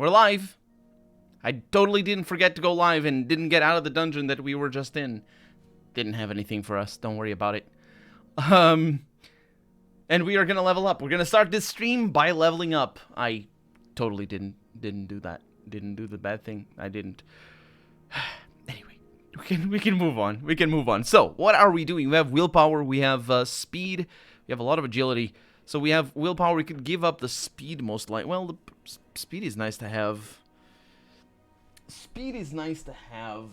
We're live. I totally didn't forget to go live and didn't get out of the dungeon that we were just in. Didn't have anything for us. Don't worry about it. And we are gonna level up. We're gonna start this stream by leveling up. I totally didn't do that. Didn't do the bad thing. I didn't. Anyway, we can move on. We can move on. So, what are we doing? We have willpower. We have speed. We have a lot of agility. So we have willpower. We could give up the speed most likely. Well, the speed is nice to have. Speed is nice to have.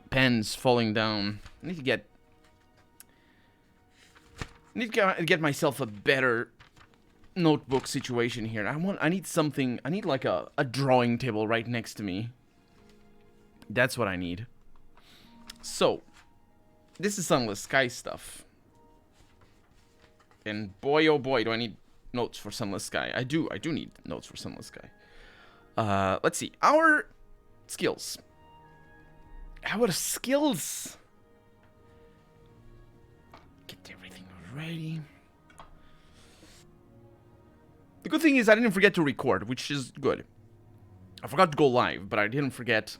Pens falling down. I need to get myself a better notebook situation here. I need something. I need like a drawing table right next to me. That's what I need. So, this is Sunless Sky stuff. And boy, oh boy, do I need notes for Sunless Sky. I do need notes for Sunless Sky. Let's see. Our skills. Our skills. Get everything ready. The good thing is I didn't forget to record, which is good. I forgot to go live, but I didn't forget.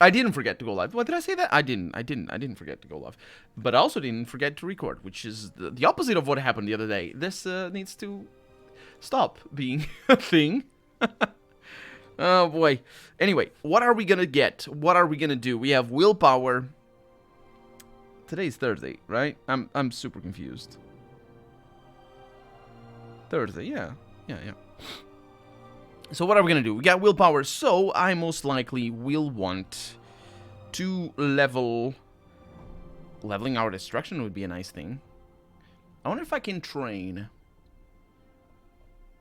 I didn't forget to go live. What did I say that? I didn't forget to go live. But I also didn't forget to record, which is the opposite of what happened the other day. This needs to stop being a thing. Oh boy. Anyway, what are we gonna get? What are we gonna do? We have willpower. Today's Thursday, right? I'm super confused. Thursday, yeah. So what are we gonna do? We got willpower, so I most likely will want to leveling our destruction would be a nice thing. I wonder if I can train.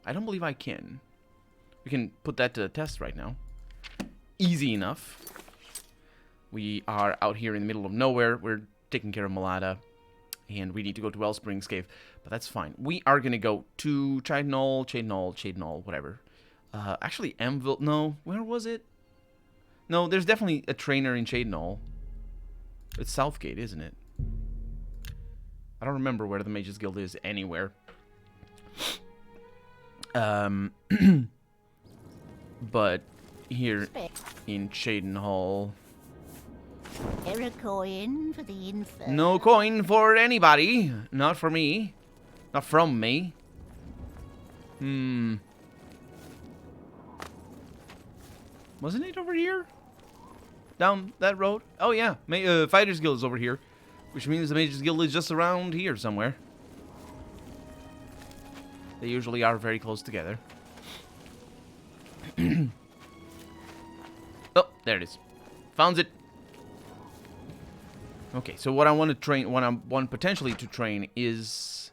I don't believe I can. We can put that to the test right now. Easy enough. We are out here in the middle of nowhere. We're taking care of Malada. And we need to go to Wellsprings Cave. But that's fine. We are gonna go to Chadenall, whatever. Actually, Anvil... No, where was it? No, there's definitely a trainer in Chadenall. It's Southgate, isn't it? I don't remember where the Mages Guild is anywhere. But here in Chadenall... A coin for the info. No coin for anybody. Not for me. Not from me. Wasn't it over here? Down that road? Oh yeah, Fighters Guild is over here. Which means the Mages Guild is just around here somewhere. They usually are very close together. Oh, there it is. Found it. Okay, so what I want to train, what I want potentially to train is...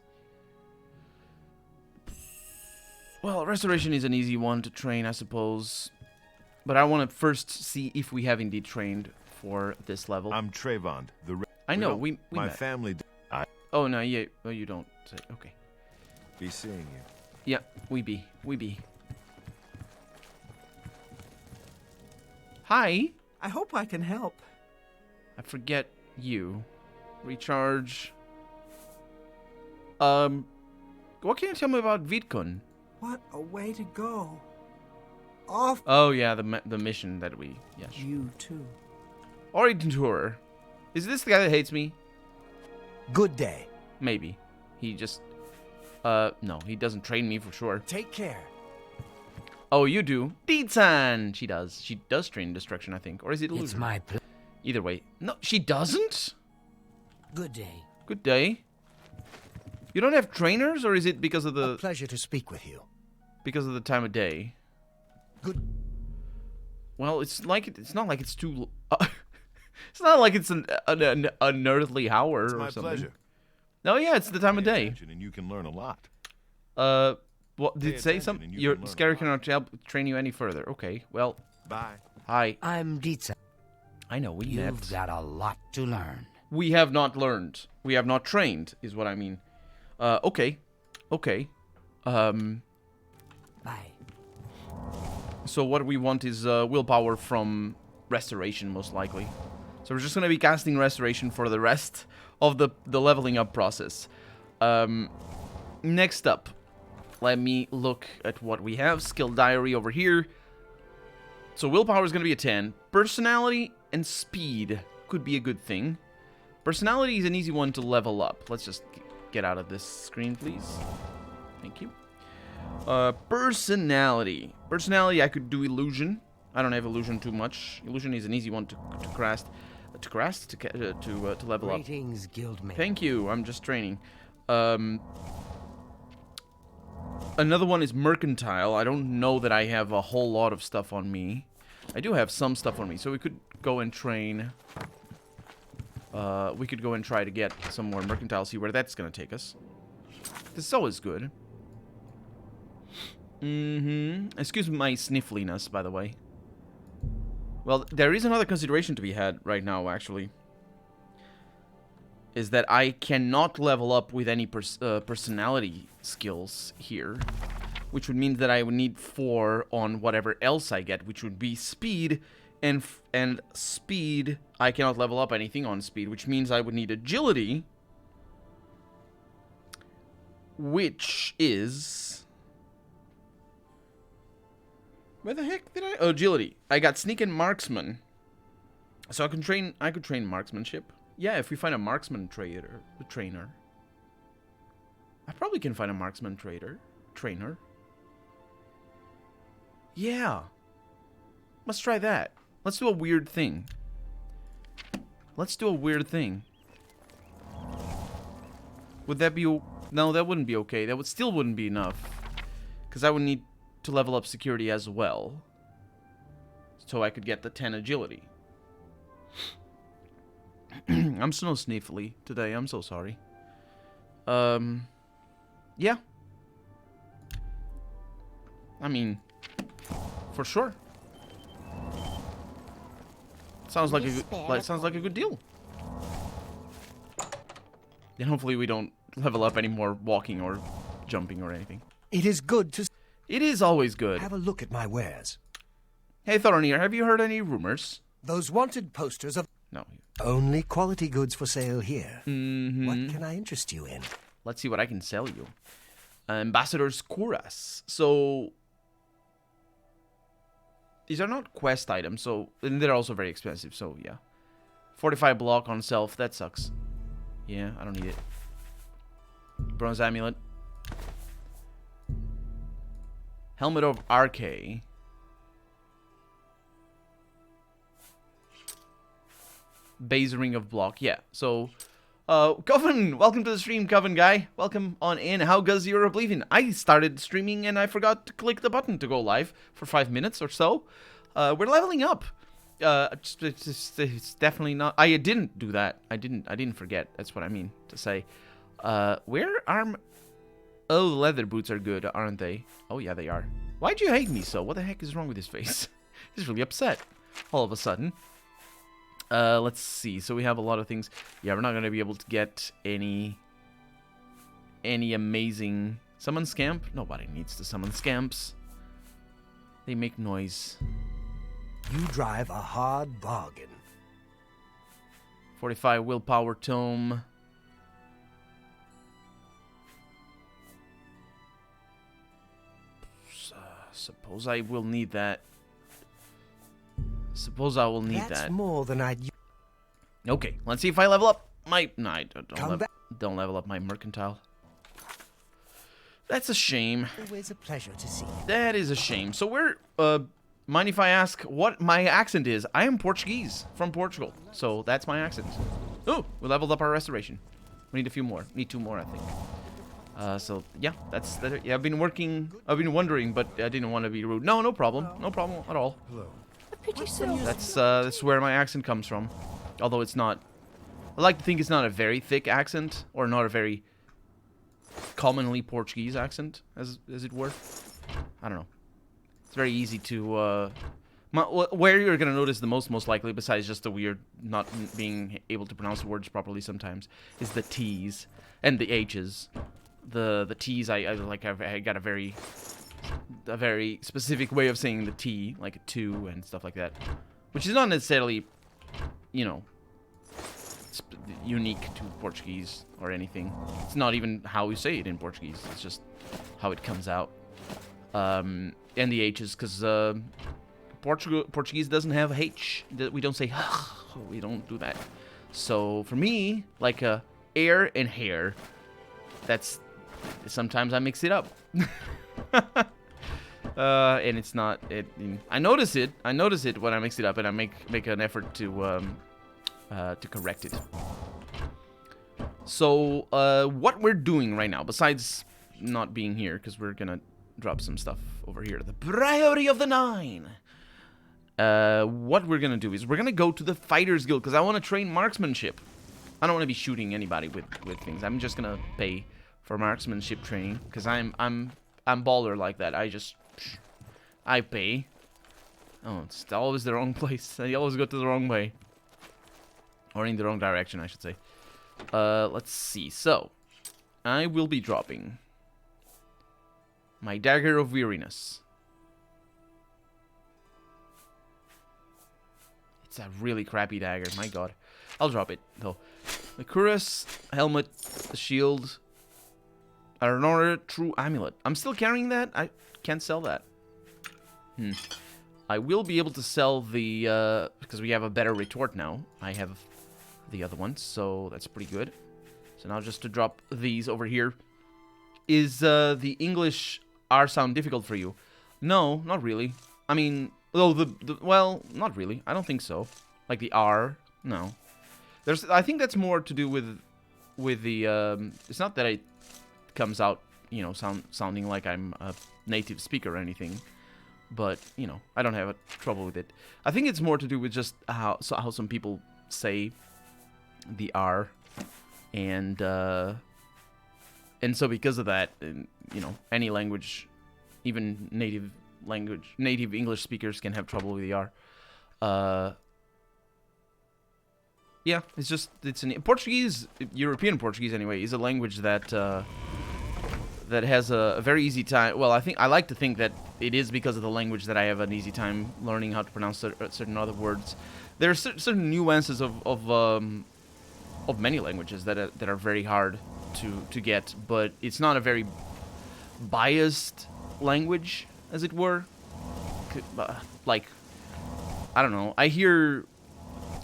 Well, Restoration is an easy one to train, I suppose. But I want to first see if we have indeed trained for this level. I'm Trayvon. I know, we my met. family. Oh, no, yeah, well, you don't say. Okay. Be seeing you. Yeah, we be. Hi. I hope I can help. I forget you. Recharge. What can you tell me about Vidkun? What a way to go. Off. Oh yeah, the mission that we You too. Orientor. Is this the guy that hates me? Good day. Maybe. He just no, he doesn't train me for sure. Take care. Oh, you do. Deed-san. She does. She does train destruction, I think. Or is it illusion? It's my pleasure. Either way. No, she doesn't? Good day. Good day. You don't have trainers, or is it because of the... A pleasure to speak with you. Because of the time of day? Good. Well, it's like it's not like it's too... it's not like it's an unearthly hour It's or my something. pleasure. No, yeah, it's the time of day. And you can learn a lot. What did it say something? Your Scary cannot train you any further. Okay, well... Bye. Hi. I'm Dietza. I know, we You've met. got a lot to learn. We have not learned. We have not trained, is what I mean. Okay. Bye. So what we want is willpower from Restoration, most likely. So we're just going to be casting Restoration for the rest of the leveling up process. Next up, Let me look at what we have. Skill diary over here. So willpower is going to be a 10. Personality and speed could be a good thing. Personality is an easy one to level up. Let's just get out of this screen, please. Thank you. Personality. Personality, I could do illusion. I don't have illusion too much. Illusion is an easy one to level up. Greetings, guildmate. Thank you. I'm just training. Another one is mercantile. I don't know that I have a whole lot of stuff on me. I do have some stuff on me, so we could go and train. We could go and try to get some more mercantile, see where that's going to take us. This is always good. Excuse my sniffliness, by the way. Well, there is another consideration to be had right now, actually. Is that I cannot level up with any personality skills here. Which would mean that I would need 4 on whatever else I get, which would be speed. And speed, I cannot level up anything on speed, which means I would need agility. Which is... Where the heck did I... Oh, agility. I got sneak and marksman. So I could train marksmanship. Yeah, if we find a marksman trainer. I probably can find a marksman trainer. Yeah. Let's try that. Let's do a weird thing. Would that be... No, that wouldn't be okay. That still wouldn't be enough. Because I would need to level up security as well. So I could get the 10 agility. I'm so sniffly today. I'm so sorry. Yeah. I mean, for sure. Sounds like a good deal. And hopefully we don't level up any more walking or jumping or anything. It is good to It is always good. have a look at my wares. Hey Thoronir, have you heard any rumors? Those wanted posters of No. only quality goods for sale here. Mm-hmm. What can I interest you in? Let's see what I can sell you. Ambassador's Cuirass. So these are not quest items, so and they're also very expensive, so yeah. 45 block on self, that sucks. Yeah, I don't need it. Bronze amulet. Helmet of Arche. Base ring of block, yeah. So Coven, welcome to the stream, Coven guy. Welcome on in. How goes your Oblivion? I started streaming and I forgot to click the button to go live for 5 minutes or so. We're leveling up. It's definitely not. I didn't do that. I didn't forget. That's what I mean to say. Where are? Oh, the leather boots are good, aren't they? Oh yeah, they are. Why'd you hate me so? What the heck is wrong with his face? He's really upset. All of a sudden. Let's see. So we have a lot of things. Yeah, we're not gonna be able to get any amazing summon scamp. Nobody needs to summon scamps. They make noise. You drive a hard bargain. 45 willpower tome. Suppose I will need that. Suppose I will need That's that. more than I'd... Okay, let's see if I level up my... No, I Come don't level up my mercantile. That's a shame. Always a pleasure to see you. That is a shame. So we're... mind if I ask what my accent is? I am Portuguese, from Portugal. So that's my accent. Oh, we leveled up our restoration. We need a few more. Need 2 more, I think. So yeah, that's that. Yeah, I've been wondering, but I didn't want to be rude. No problem. No problem at all. Pretty soon. That's where my accent comes from. Although it's not. I like to think it's not a very thick accent, or not a very commonly Portuguese accent, as it were. I don't know. It's very easy to. Where you're gonna notice the most likely, besides just the weird not being able to pronounce words properly sometimes, is the T's and the H's. The T's I got a very specific way of saying the T, like a 2 and stuff like that, which is not necessarily, you know, unique to Portuguese or anything. It's not even how we say it in Portuguese. It's just how it comes out. And the H's, because Portuguese doesn't have H. We don't say we don't do that. So for me, like air and hair, that's sometimes I mix it up. And it's not. I notice it. I notice it when I mix it up, and I make an effort to correct it. So what we're doing right now, besides not being here, because we're gonna drop some stuff over here, the priority of the 9. What we're gonna do is we're gonna go to the Fighters Guild because I want to train marksmanship. I don't want to be shooting anybody with things. I'm just gonna pay for marksmanship training because I'm baller like that. I pay. Oh, it's always the wrong place. I always go to the wrong way, or in the wrong direction, I should say. Let's see. So, I will be dropping my Dagger of Weariness. It's a really crappy dagger, my god. I'll drop it, though. The cuirass, helmet, the shield, another true amulet. I'm still carrying that? I can't sell that. I will be able to sell the, because we have a better retort now. I have the other ones, so that's pretty good. So now just to drop these over here. Is the English R sound difficult for you? No, not really. I mean, though well, not really. I don't think so. Like the R, no. I think that's more to do with the. It's not that it comes out, you know, sounding like I'm a native speaker or anything, but you know, I don't have trouble with it. I think it's more to do with just how some people say the R, and so because of that, you know, any language, even native English speakers can have trouble with the R. Yeah, it's an Portuguese, European Portuguese anyway, is a language that that has a very easy time. Well, I like to think that it is because of the language that I have an easy time learning how to pronounce certain other words. There are certain nuances of many languages that are very hard to get, but it's not a very biased language, as it were. Like, I don't know. I hear,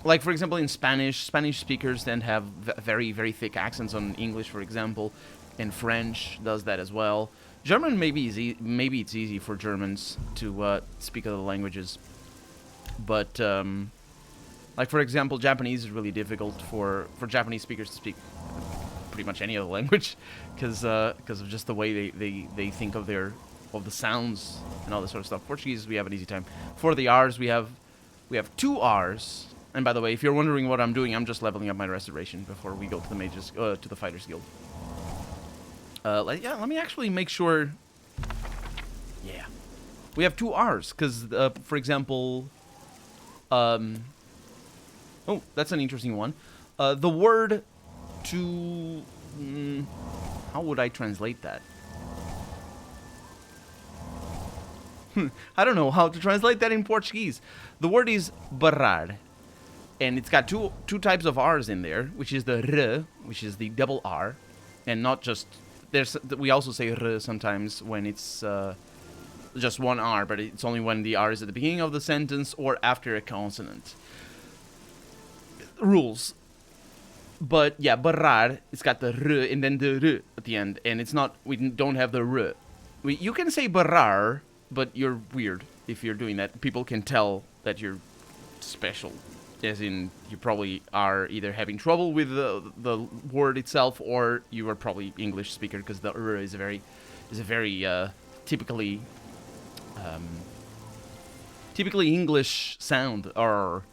like, for example, in Spanish speakers tend to have very, very thick accents on English, for example, and French does that as well. German maybe it's easy for Germans to speak other languages, but like, for example, Japanese is really difficult for Japanese speakers to speak pretty much any other language because of just the way they think of the sounds and all this sort of stuff. Portuguese, we have an easy time. For the R's, we have 2 R's. And by the way, if you're wondering what I'm doing, I'm just leveling up my restoration before we go to the mages, to the Fighters Guild. Yeah, let me actually make sure. Yeah, we have 2 R's because, for example, oh, that's an interesting one. The word to, how would I translate that? I don't know how to translate that in Portuguese. The word is barrar, and it's got two types of R's in there, which is the R, which is the double R, and not just, we also say R sometimes when it's just one R, but it's only when the R is at the beginning of the sentence or after a consonant. Rules. But yeah, barrar, it's got the R and then the R at the end, and it's not, we don't have the R. You can say barrar, but you're weird if you're doing that. People can tell that you're special, as in you probably are either having trouble with the word itself, or you are probably English speaker, because the R is a very typically English sound. Or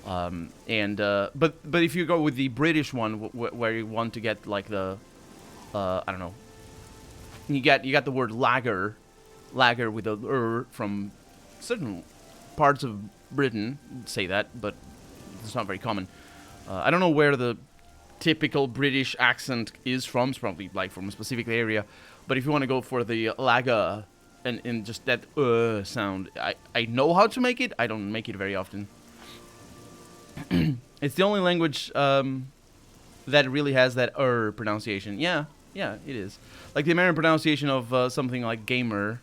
but if you go with the British one, where you want to get like the I don't know, you got the word lager with a from certain parts of Britain say that, but it's not very common. I don't know where the typical British accent is from. It's probably like from a specific area. But if you want to go for the lager and just that sound, I know how to make it. I don't make it very often. It's the only language that really has that pronunciation. Yeah, Yeah, it is. Like the American pronunciation of something like gamer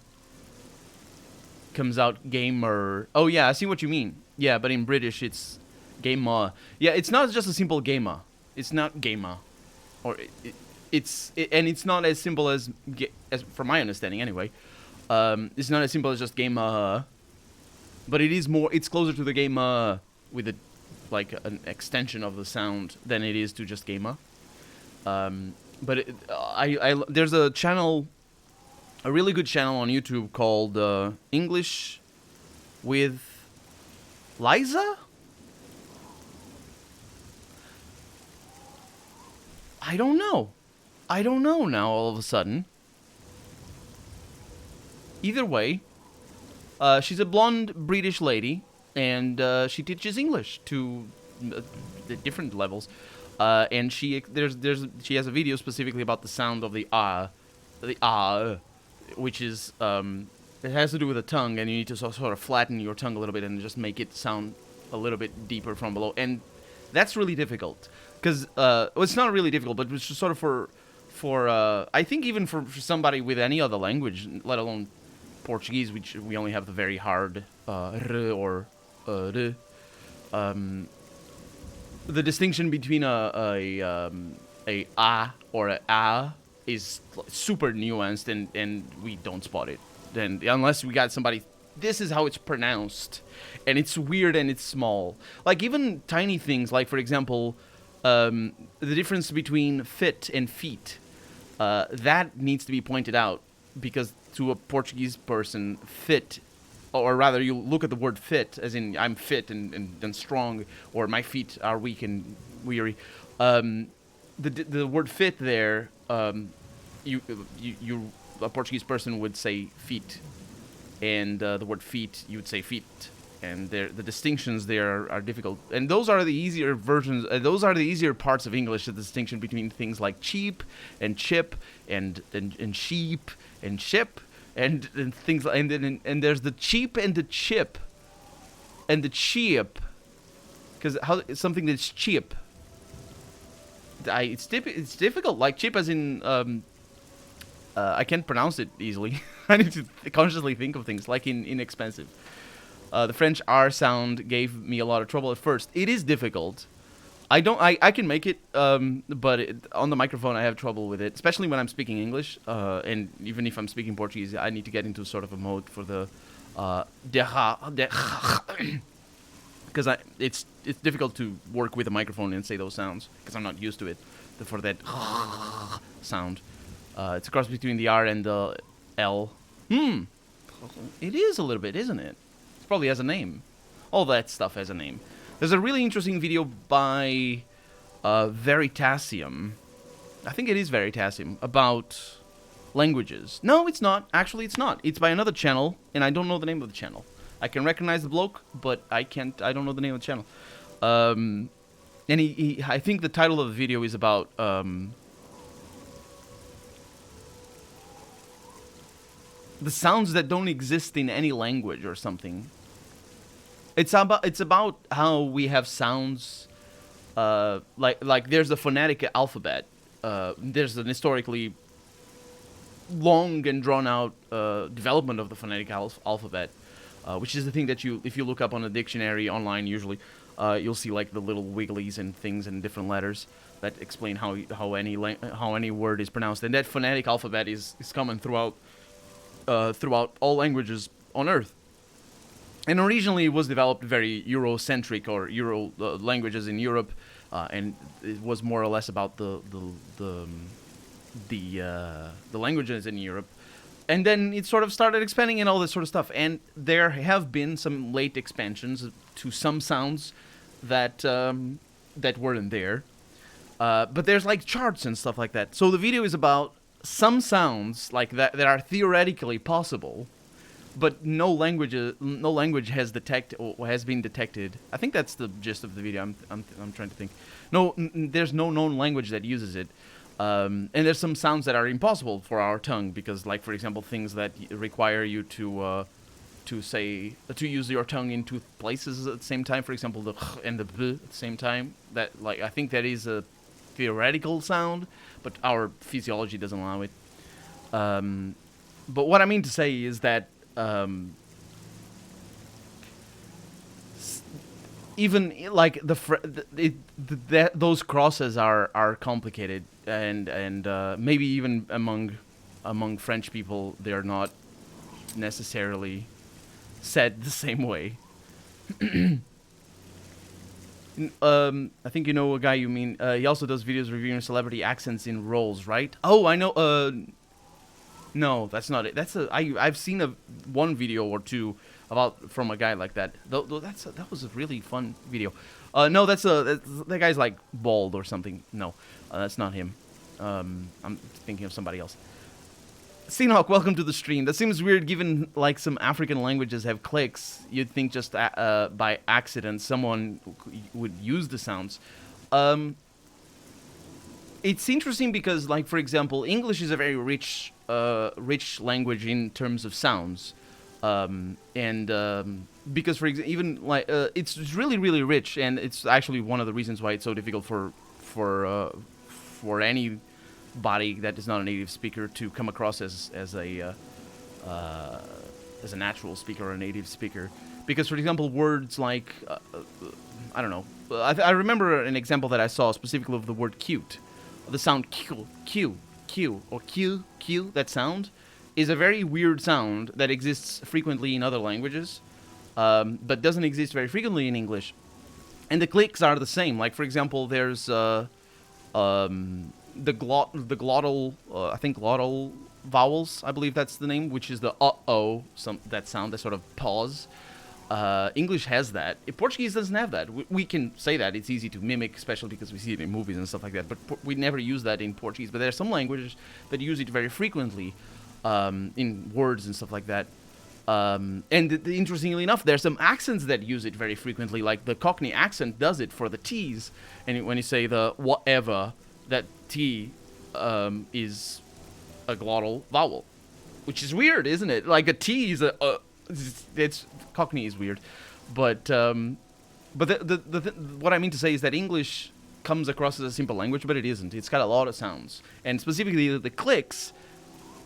comes out gamer. Oh yeah, I see what you mean. Yeah, but in British it's gamer. Yeah, it's not just a simple gamer. It's not gamer, or and it's not as simple as from my understanding anyway. It's not as simple as just gamer, but it is more. It's closer to the gamer with like an extension of the sound than it is to just gamer. But there's a channel, a really good channel on YouTube called English with Liza? I don't know. I don't know now all of a sudden. Either way, she's a blonde British lady, and she teaches English to different levels. And she has a video specifically about the sound of the which is it has to do with the tongue, and you need to sort of flatten your tongue a little bit and just make it sound a little bit deeper from below, and that's really difficult because well, it's not really difficult, but it's just sort of for I think even for somebody with any other language, let alone Portuguese, which we only have the very hard r or r. The distinction between a or a is super nuanced, and we don't spot it. Then unless we got somebody, this is how it's pronounced, and it's weird and it's small. Like even tiny things, like for example, the difference between fit and feet. That needs to be pointed out because to a Portuguese person, fit, or rather, you look at the word fit, as in I'm fit and strong, or my feet are weak and weary. The word fit there, you a Portuguese person would say feet, and the word feet you would say feet, and the distinctions there are difficult. And those are the easier versions. Those are the easier parts of English. The distinction between things like cheap and chip and sheep and ship. And things like, and there's the cheap and the chip, and the cheap, because how something that's cheap. It's difficult. Like cheap, as in I can't pronounce it easily. I need to consciously think of things like in inexpensive. The French R sound gave me a lot of trouble at first. It is difficult. I can make it, but on the microphone I have trouble with it, especially when I'm speaking English, and even if I'm speaking Portuguese, I need to get into sort of a mode for the because it's difficult to work with a microphone and say those sounds because I'm not used to it for that sound. It's a cross between the R and the L. It is a little bit, isn't it? It probably has a name. All that stuff has a name. There's a really interesting video by Veritasium. I think it is Veritasium, about languages. No, it's not. Actually, it's not. It's by another channel, and I don't know the name of the channel. I can recognize the bloke, but I don't know the name of the channel. And I think the title of the video is about the sounds that don't exist in any language or something. It's about how we have sounds, like there's a phonetic alphabet. There's an historically long and drawn out development of the phonetic alphabet, which is the thing that if you look up on a dictionary online, usually you'll see like the little wigglies and things and different letters that explain how any word is pronounced. And that phonetic alphabet is common throughout all languages on Earth. And originally it was developed very Eurocentric, or Euro languages in Europe, and it was more or less about the languages in Europe. And then it sort of started expanding and all this sort of stuff. And there have been some late expansions to some sounds that weren't there. But there's like charts and stuff like that. So the video is about some sounds like that are theoretically possible, but no language has been detected. I think that's the gist of the video. I'm trying to think. There's no known language that uses it. And there's some sounds that are impossible for our tongue because, like, for example, things that require you to use your tongue in two places at the same time. For example, the and the b at the same time. That, like, I think that is a theoretical sound, but our physiology doesn't allow it. But what I mean to say is that even like those crosses are complicated, and maybe even among French people they're not necessarily said the same way. I think you know a guy you mean. He also does videos reviewing celebrity accents in roles, right? Oh, I know. No, that's not it. I've seen one video or two from a guy like that. That was a really fun video. No, that guy's like bald or something. No, that's not him. I'm thinking of somebody else. Steenhawk, welcome to the stream. That seems weird given like some African languages have clicks. You'd think just by accident someone would use the sounds. It's interesting because, like, for example, English is a very rich language in terms of sounds. Because for example, even like it's really really rich, and it's actually one of the reasons why it's so difficult for anybody that is not a native speaker to come across as a natural speaker or a native speaker. Because, for example, words like I don't know. I remember an example that I saw specifically of the word cute. The sound Q, or Q, that sound is a very weird sound that exists frequently in other languages, but doesn't exist very frequently in English. And the clicks are the same. Like, for example, there's the glottal, I think glottal vowels, I believe that's the name, which is the uh-oh, that sound, that sort of pause. English has that. Portuguese doesn't have that. We can say that. It's easy to mimic, especially because we see it in movies and stuff like that. But we never use that in Portuguese. But there are some languages that use it very frequently in words and stuff like that. And interestingly enough, there are some accents that use it very frequently. Like the Cockney accent does it for the T's. And when you say the whatever, that T is a glottal vowel. Which is weird, isn't it? Like a T is it's Cockney is weird, but what I mean to say is that English comes across as a simple language, but it isn't. It's got a lot of sounds, and specifically the clicks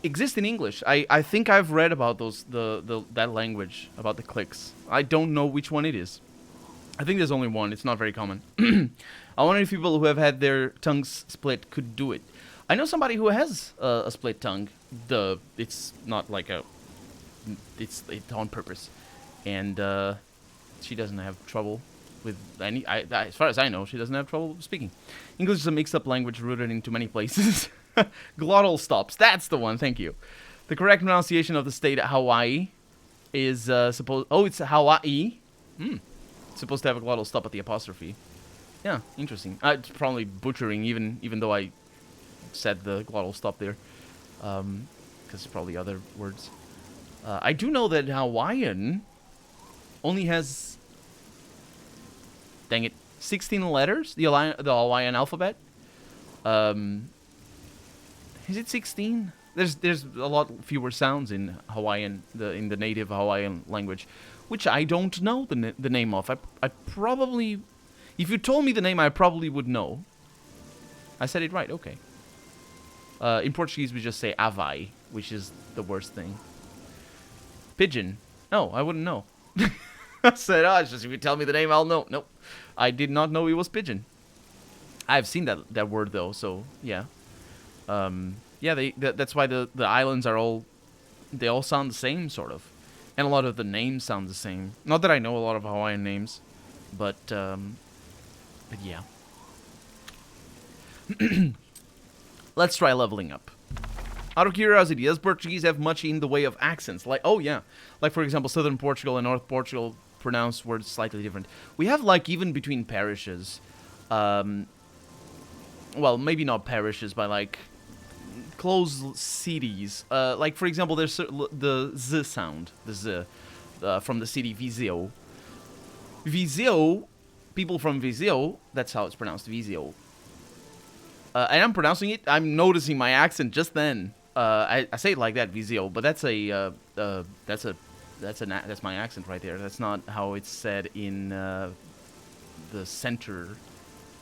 exist in English. I think I've read about that language, about the clicks. I don't know which one it is. I think there's only one. It's not very common. I wonder if people who have had their tongues split could do it. I know somebody who has a split tongue. It's not like it's on purpose, and she doesn't have trouble with any. As far as I know, she doesn't have trouble speaking. English is a mixed-up language rooted into many places. Glottal stops. That's the one. Thank you. The correct pronunciation of the state Hawaii is supposed. Oh, it's Hawaii. It's supposed to have a glottal stop at the apostrophe. Yeah, interesting. It's probably butchering, even though I said the glottal stop there, because there's probably other words. I do know that Hawaiian only has, dang it, 16 letters, the Hawaiian alphabet. Is it 16? There's a lot fewer sounds in Hawaiian, in the native Hawaiian language, which I don't know the name of. I probably, if you told me the name, I probably would know. I said it right, okay. In Portuguese, we just say avai, which is the worst thing. Pigeon. No, I wouldn't know. I said, it's just if you tell me the name, I'll know. Nope. I did not know it was pigeon. I've seen that word, though, so, yeah. Yeah, that's why the islands are they all sound the same, sort of. And a lot of the names sound the same. Not that I know a lot of Hawaiian names, but yeah. Let's try leveling up. Out of curiosity, does Portuguese have much in the way of accents? Like, oh yeah, like for example, Southern Portugal and North Portugal pronounce words slightly different. We have like even between parishes, well, maybe not parishes, but like close cities. Like for example, there's the Z sound, the Z, from the city Viseu. Viseu, people from Viseu, that's how it's pronounced, Viseu. And I'm pronouncing it. I'm noticing my accent just then. I say it like that, Viseu, but that's my accent right there. That's not how it's said in the center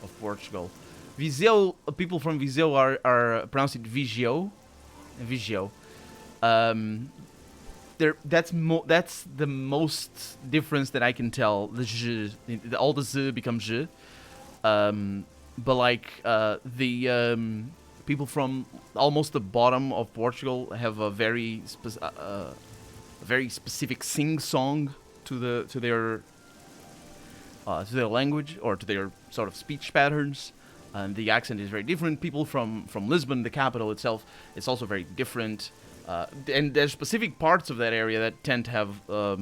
of Portugal. Viseu, people from Viseu are pronounce it Vigio. Vigio. That's the most difference that I can tell. The j, all the z become j. But like people from almost the bottom of Portugal have a very specific sing song to their language or to their sort of speech patterns. The accent is very different. People from Lisbon, the capital itself, it's also very different. And there's specific parts of that area that tend to have a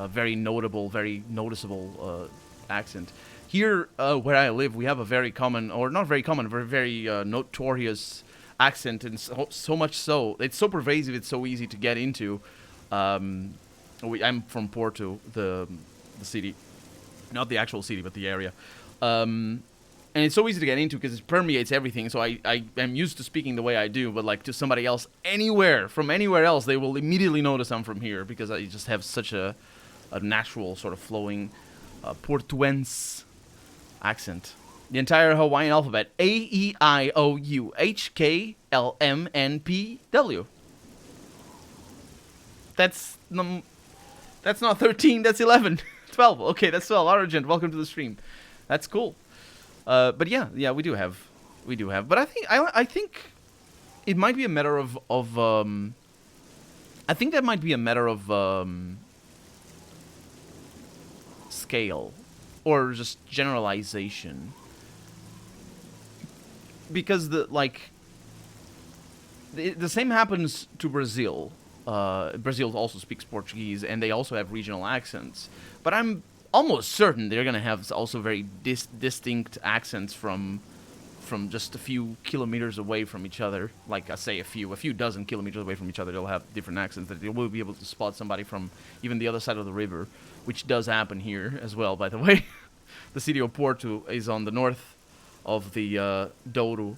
very notable, very noticeable accent. Here, where I live, we have a very common, or not very common, very notorious accent, and so much so, it's so pervasive, it's so easy to get into. I'm from Porto, the city, not the actual city, but the area. And it's so easy to get into because it permeates everything. So I am used to speaking the way I do, but like to somebody else from anywhere else, they will immediately notice I'm from here because I just have such a natural sort of flowing Portuense accent. The entire Hawaiian alphabet: A-E-I-O-U-H-K-L-M-N-P-W. That's not 13. That's 11. 12. Okay, that's 12. Argent, welcome to the stream. That's cool. But yeah, we do have. But I think it might be a matter of I think that might be a matter of scale or just generalization, because the same happens to Brazil. Brazil also speaks Portuguese, and they also have regional accents. But I'm almost certain they're gonna have also very distinct accents from just a few kilometers away from each other. Like I say, a few dozen kilometers away from each other, they'll have different accents that they will be able to spot somebody from even the other side of the river, which does happen here as well, by the way. The city of Porto is on the north of the Douro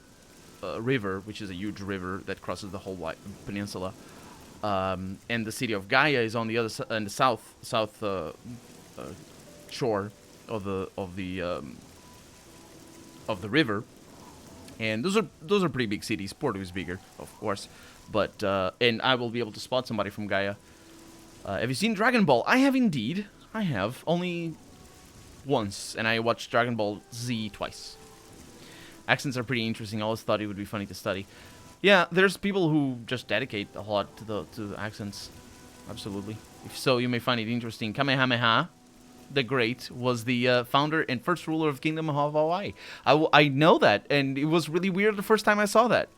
river, which is a huge river that crosses the whole peninsula. And the city of Gaia is on the other in the south shore of the river, and those are pretty big cities. Porto is bigger, of course, but and I will be able to spot somebody from Gaia. Have you seen Dragon Ball? I have indeed. I have only once, and I watched Dragon Ball Z twice. Accents are pretty interesting. I always thought it would be funny to study. Yeah, there's people who just dedicate a lot to the accents. Absolutely. If so, you may find it interesting. Kamehameha the Great was the founder and first ruler of Kingdom of Hawaii. I know that, and it was really weird the first time I saw that.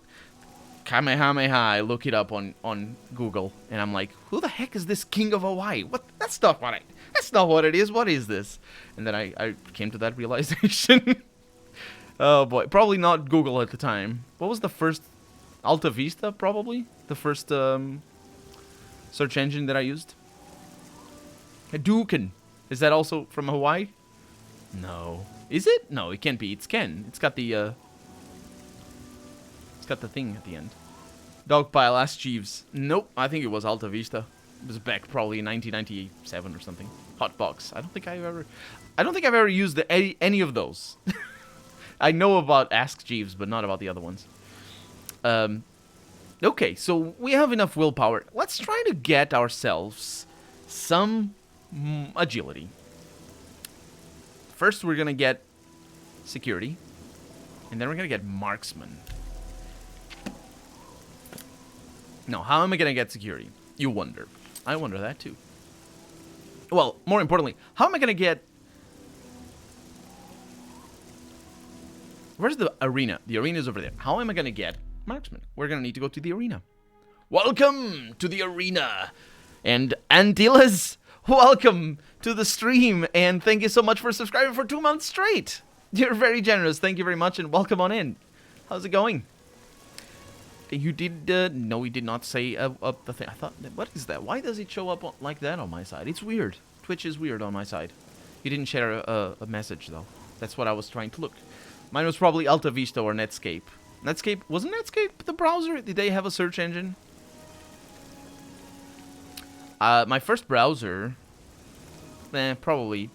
Kamehameha, I look it up on Google, and I'm like, who the heck is this King of Hawaii? What? That's not what it is. What is this? And then I came to that realization. Oh boy, probably not Google at the time. What was the first? Alta Vista, probably? The first search engine that I used? Hadouken. Is that also from Hawaii? No. Is it? No, it can't be. It's Ken. It's got the thing at the end. Dogpile, ask Jeeves. Nope, I think it was Alta Vista. It was back probably in 1997 or something. Hotbox. I don't think I've ever used any of those. I know about Ask Jeeves, but not about the other ones. Okay, so we have enough willpower. Let's try to get ourselves some agility. First, we're gonna get security, and then we're gonna get marksman. Now, how am I gonna get security? You wonder. I wonder that too. Well, more importantly, how am I gonna get... Where's the arena? The arena is over there. How am I gonna get marksman? We're gonna need to go to the arena. Welcome to the arena. And Antilas, welcome to the stream, and thank you so much for subscribing for 2 months straight. You're very generous. Thank you very much, and welcome on in. How's it going? You did, no, we did not say the thing. I thought, what is that? Why does it show up like that on my side? It's weird. Twitch is weird on my side. You didn't share a message, though. That's what I was trying to look. Mine was probably Alta Vista or Netscape. Netscape, wasn't Netscape the browser? Did they have a search engine? My first browser, probably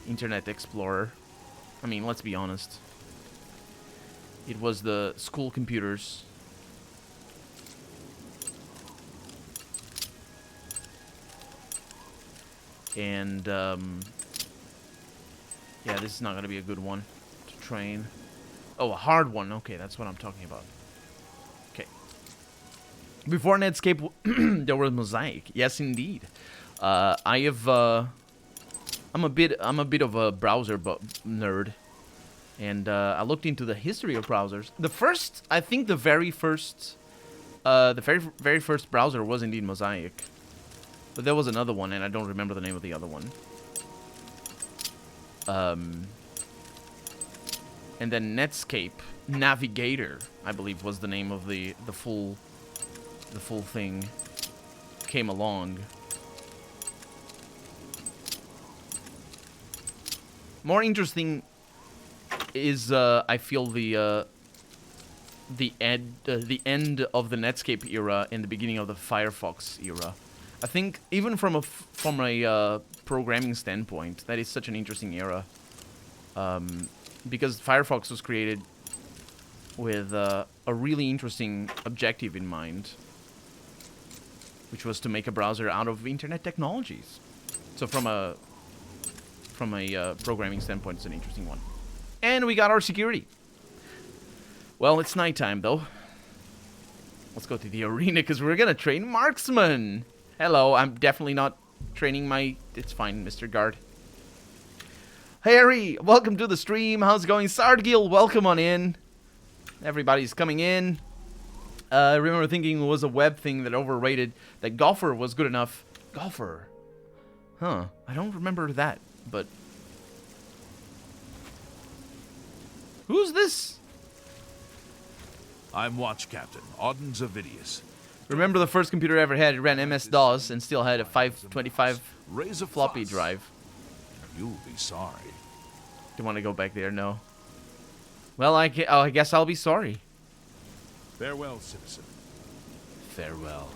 Internet Explorer. I mean, let's be honest. It was the school computers. And, yeah, this is not going to be a good one to train. Oh, a hard one. Okay, that's what I'm talking about. Okay. Before Netscape, there was Mosaic. Yes, indeed. I'm a bit of a browser nerd. And I looked into the history of browsers. I think the very first browser was indeed Mosaic. But there was another one, and I don't remember the name of the other one. And then Netscape Navigator, I believe, was the name of the full thing. Came along. More interesting is I feel the end of the Netscape era and the beginning of the Firefox era. I think even from a programming standpoint, that is such an interesting era. Because Firefox was created with a really interesting objective in mind, which was to make a browser out of internet technologies. So from a programming standpoint, it's an interesting one. And we got our security. Well, it's nighttime, though. Let's go to the arena, because we're going to train marksman. Hello, I'm definitely not training my... It's fine, Mr. Guard. Harry, welcome to the stream. How's it going? Sardgil, welcome on in. Everybody's coming in. I remember thinking it was a web thing that overrated, that Golfer was good enough. Golfer? Huh, I don't remember that, but... Who's this? I'm Watch Captain Auden Zavidius. Remember the first computer I ever had? It ran MS-DOS and still had a 525 Raise a floppy fuss. drive. You'll be sorry. Do you want to go back there? No. Well, I guess I'll be sorry. Farewell, citizen. Farewell.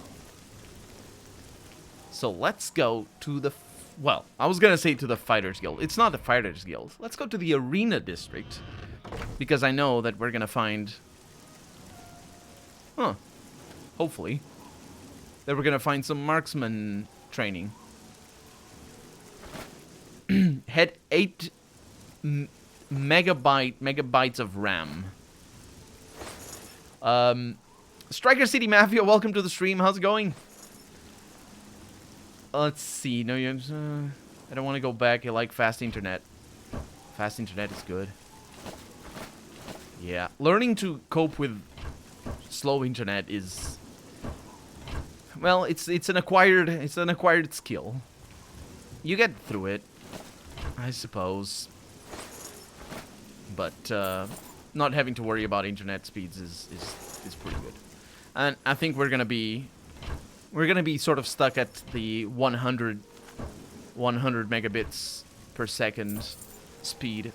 So let's go to the... Well, I was going to say to the Fighters Guild. It's not the Fighters Guild. Let's go to the Arena District. Because I know that we're going to find... Huh. Hopefully. That we're going to find some marksman training. Had 8 megabytes of RAM. Striker City Mafia, welcome to the stream. How's it going? Let's see. No, you. I don't want to go back. I like fast internet. Fast internet is good. Yeah, learning to cope with slow internet is. Well, it's an acquired skill. You get through it, I suppose. But not having to worry about internet speeds is pretty good. And I think we're gonna be sort of stuck at the 100 megabits per second speed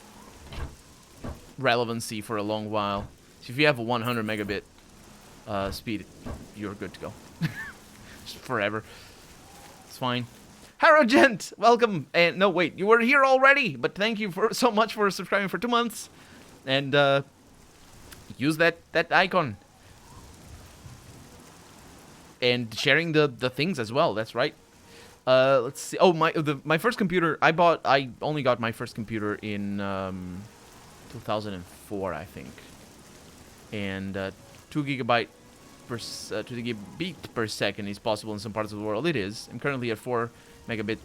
relevancy for a long while. So if you have a 100 megabit speed, you're good to go. Just forever. It's fine. Harrogent, welcome. And no, wait, you were here already, but thank you so much for subscribing for 2 months. And use that icon. And sharing the things as well. That's right. Let's see. Oh, my first computer I only got my first computer in 2004, I think. And 2 gigabit per second is possible in some parts of the world. It is. I'm currently at 4 megabit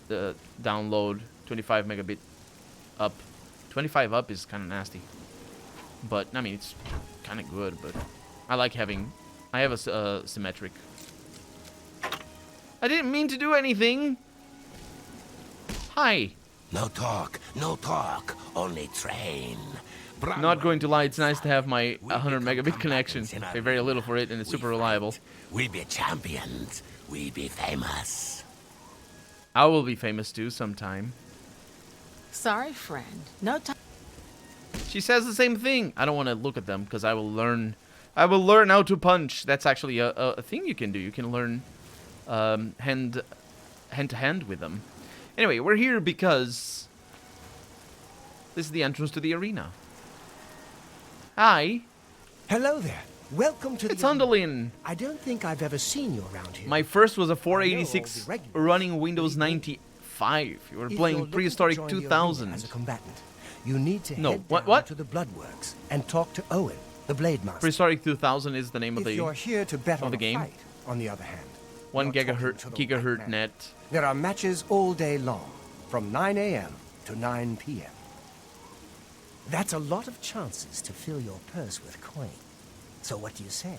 download, 25 megabit up. 25 up is kind of nasty. But I mean, it's kind of good, but I like having I have a symmetric. I didn't mean to do anything. Hi. No talk, only train. Not going to lie, it's nice to have my 100 megabit connection. Pay very little for it, and it's super reliable. We be champions. We be famous. I will be famous too sometime. Sorry, friend. No time. She says the same thing. I don't want to look at them because I will learn how to punch. That's actually a thing you can do. You can learn hand to hand with them. Anyway, we're here because this is the entrance to the arena. Hi. Hello there. Welcome to It's the... Underlin. I don't think I've ever seen you around here. My first was a I know all 486 the regulars. running Windows 95. You were If you're playing looking to prehistoric join the arena 2000. as a combatant, you need to No, head what- down what? to the Bloodworks and talk to Owen, the Blade Master. Prehistoric 2000 is the name of If the you're here to bet on the a game. fight, on the other hand, 1 you're talking gigahertz to the right gigahertz man. net. There are matches all day long, from 9 a.m. to 9 p.m. That's a lot of chances to fill your purse with coin. So what do you say?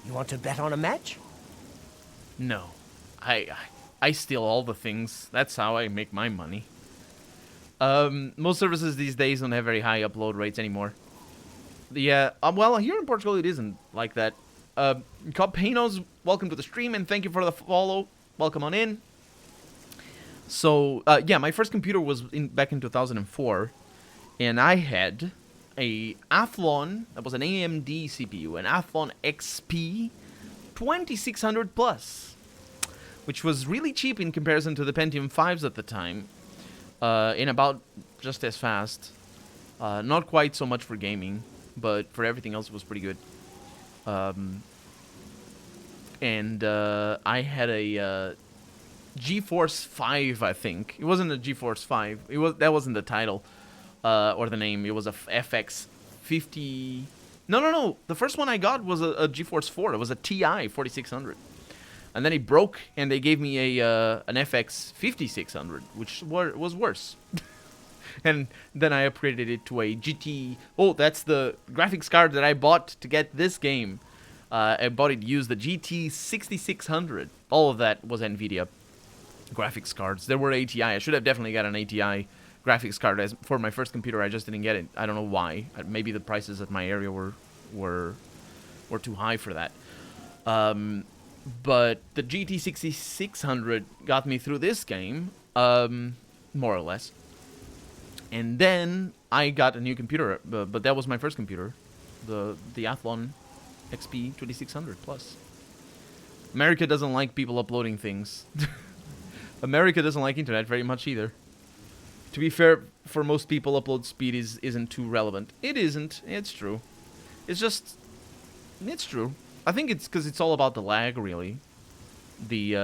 You want to bet on a match? No, I steal all the things. That's how I make my money. Most services these days don't have very high upload rates anymore. Yeah, well, here in Portugal it isn't like that. Copanos, welcome to the stream and thank you for the follow. Welcome on in. So, yeah, my first computer was back in 2004, and I had a Athlon, that was an AMD CPU, an Athlon XP 2600 Plus, which was really cheap in comparison to the Pentium 5s at the time, and about just as fast. Not quite so much for gaming, but for everything else it was pretty good. And I had a GeForce 5, I think. It wasn't a GeForce 5. That wasn't the title or the name. It was a FX 50. No. The first one I got was a GeForce 4. It was a TI 4600. And then it broke, and they gave me an FX 5600, which was worse. And then I upgraded it to a GT. Oh, that's the graphics card that I bought to get this game. I bought it used, the GT 6600. All of that was NVIDIA graphics cards. There were ATI. I should have definitely got an ATI graphics card for my first computer. I just didn't get it. I don't know why. Maybe the prices at my area were too high for that. But the GT 6600 got me through this game, more or less. And then I got a new computer, but that was my first computer, the Athlon XP 2600 Plus. America doesn't like people uploading things. America doesn't like internet very much either. To be fair, for most people, upload speed isn't too relevant. It isn't. It's true. It's just... It's true. I think it's because it's all about the lag, really. You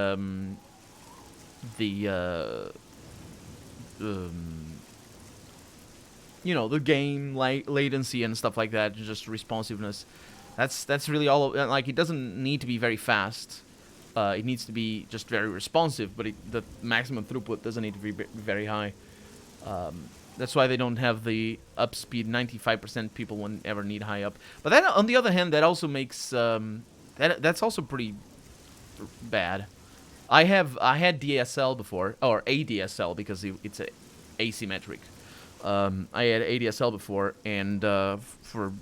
know, the game latency and stuff like that, just responsiveness. That's really all. Like, it doesn't need to be very fast. It needs to be just very responsive, but the maximum throughput doesn't need to be very high. That's why they don't have the up speed. 95% people won't ever need high up. But that, on the other hand, that also makes that's also pretty bad. I had DSL before, or ADSL, because it's asymmetric. I had ADSL before, and for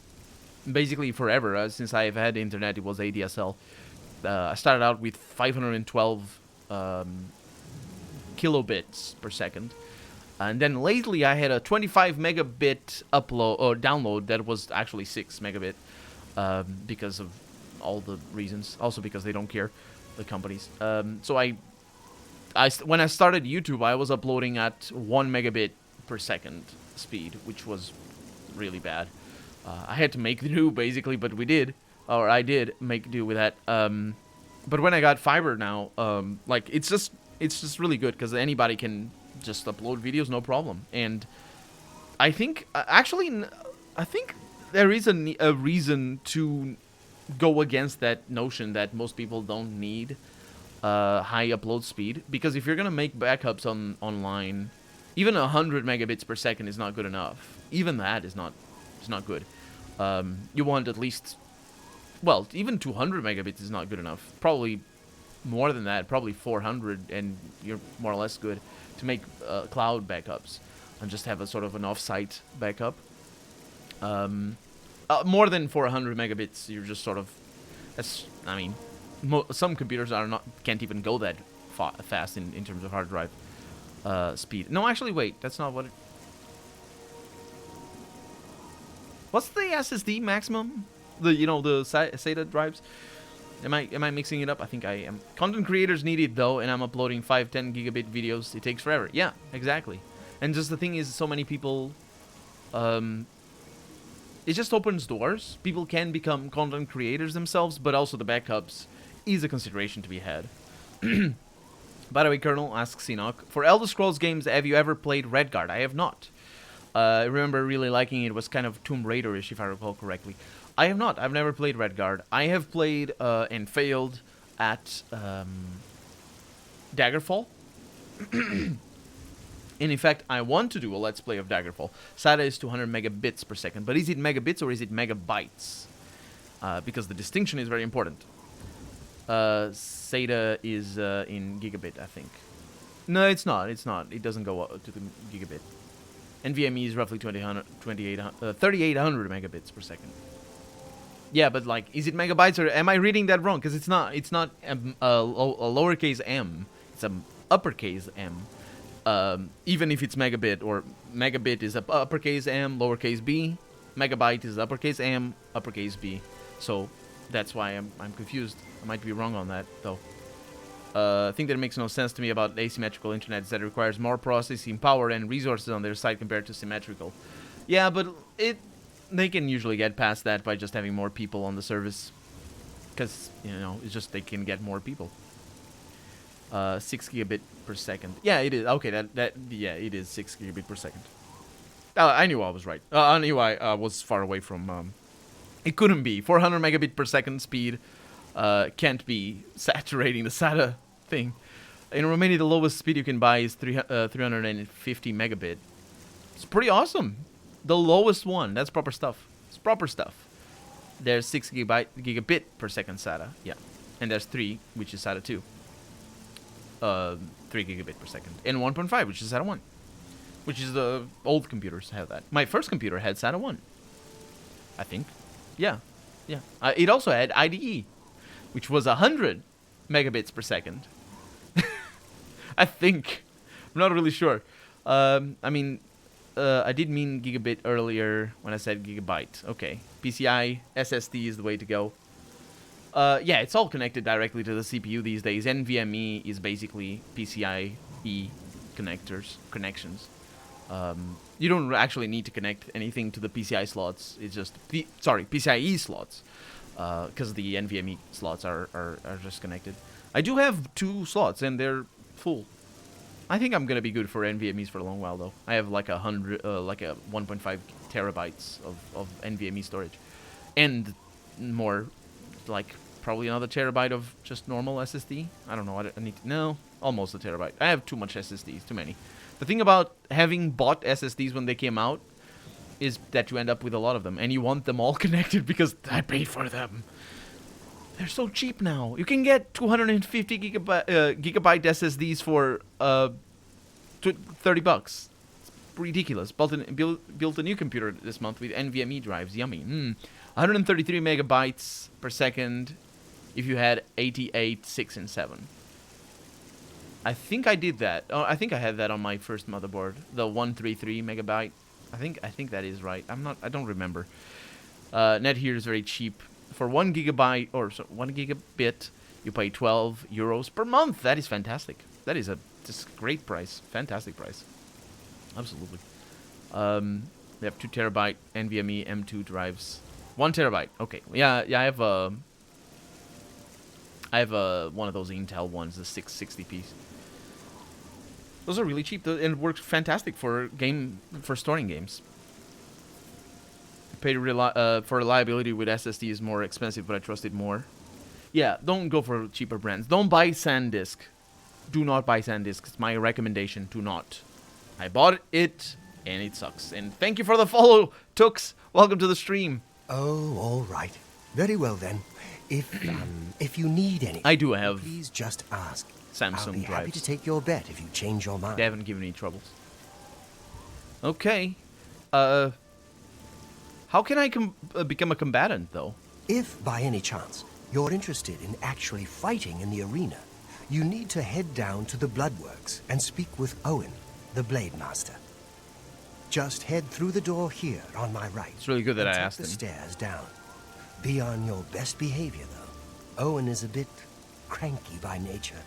basically forever, since I've had internet, it was ADSL. I started out with 512 kilobits per second, and then lately I had a 25 megabit upload or download that was actually 6 megabit because of all the reasons. Also because they don't care, the companies. So when I started YouTube, I was uploading at 1 megabit per second speed, which was really bad. I had to make do basically, but we did, or I did make do with that. But when I got fiber now, like it's just really good because anybody can just upload videos, no problem. And I think actually, I think there is a reason to go against that notion that most people don't need high upload speed, because if you're gonna make backups online, even 100 megabits per second is not good enough. Even that is not good. You want at least, well, even 200 megabits is not good enough. Probably more than that, probably 400, and you're more or less good to make cloud backups and just have a sort of an off-site backup. More than 400 megabits, you're just sort of, that's, I mean, some computers can't even go that fast in terms of hard drive speed. No, actually, wait, that's not what it... What's the SSD maximum? The SATA drives? Am I mixing it up? I think I am. Content creators need it though, and I'm uploading 5-10 gigabit videos. It takes forever. Yeah, exactly. And just the thing is, so many people it just opens doors. People can become content creators themselves, but also the backups is a consideration to be had. By the way, Colonel asks Enoch, for Elder Scrolls games, have you ever played Redguard? I have not. I remember really liking it. It was kind of Tomb Raider-ish, if I recall correctly. I have not. I've never played Redguard. I have played and failed at Daggerfall. And in fact, I want to do a Let's Play of Daggerfall. SATA is 200 megabits per second. But is it megabits or is it megabytes? Because the distinction is very important. SATA is in gigabit, I think. No, it's not. It's not. It doesn't go up to the gigabit. NVMe is roughly 3,800 megabits per second. Yeah, but like, is it megabytes or am I reading that wrong? Because it's not. It's not a lowercase m. It's a uppercase m. Even if it's megabit, or megabit is uppercase m, lowercase b. Megabyte is uppercase m, uppercase b. So that's why I'm confused. I might be wrong on that, though. I think that it makes no sense to me about asymmetrical internet is that it requires more processing power and resources on their side compared to symmetrical. Yeah, but they can usually get past that by just having more people on the service. Because, you know, it's just they can get more people. 6 gigabit per second. Yeah, it is. Okay, yeah, it is 6 gigabit per second. I knew I was right. I knew I was far away from... it couldn't be. 400 megabit per second speed can't be saturating the SATA thing. In Romania, the lowest speed you can buy is 350 megabit. It's pretty awesome. The lowest one. That's proper stuff. It's proper stuff. There's 6 gigabit per second SATA. Yeah. And there's 3, which is SATA 2. 3 gigabit per second. And 1.5, which is SATA 1. Which is the old computers have that. My first computer had SATA 1. I think. Yeah. Yeah. It also had IDE, which was 100 megabits per second. I think. I'm not really sure. I mean, I did mean gigabit earlier when I said gigabyte. Okay. PCI SSD is the way to go. Yeah, it's all connected directly to the CPU these days. NVMe is basically PCIe connections. You don't actually need to connect anything to the PCI slots. It's just PCIe slots, because the NVMe slots are just connected. I do have 2 slots and they're full. I think I'm gonna be good for NVMe's for a long while though. I have like 1.5 terabytes of NVMe storage, and more, like probably another terabyte of just normal SSD. I don't know. I need to, no, almost a terabyte. I have too much SSDs, too many. The thing about having bought SSDs when they came out is that you end up with a lot of them, and you want them all connected because I paid for them. They're so cheap now. You can get 250 gigabyte SSDs for $30. It's ridiculous. Built a new computer this month with NVMe drives. Yummy. 133 megabytes per second if you had 88, 6, and 7. I think I did that. Oh, I think I had that on my first motherboard. The 133 megabyte. I think that is right. I don't remember. Net here is very cheap. For 1 gigabyte or 1 gigabit, you pay 12 euros per month. That is fantastic. That is a just great price. Fantastic price. Absolutely. We have 2 terabyte NVMe M2 drives. 1 terabyte. Okay. Yeah. I have one of those Intel ones, the 660 piece. Those are really cheap, and it works fantastic for storing games. Pay for reliability with SSD is more expensive, but I trust it more. Yeah, don't go for cheaper brands. Don't buy SanDisk. Do not buy SanDisk. It's my recommendation. Do not. I bought it, and it sucks. And thank you for the follow, Tux. Welcome to the stream. Oh, all right. Very well then. If you need anything, I do have. Please just ask. Samsung I'll be happy drives. to take your bet if you change your mind. They haven't given me troubles. Okay. How can I become a combatant, though? If, by any chance, you're interested in actually fighting in the arena, you need to head down to the Bloodworks and speak with Owen, the Blade Master. Just head through the door here on my right. It's really good that I and take asked the him. stairs down. Be on your best behavior, though. Owen is a bit cranky by nature.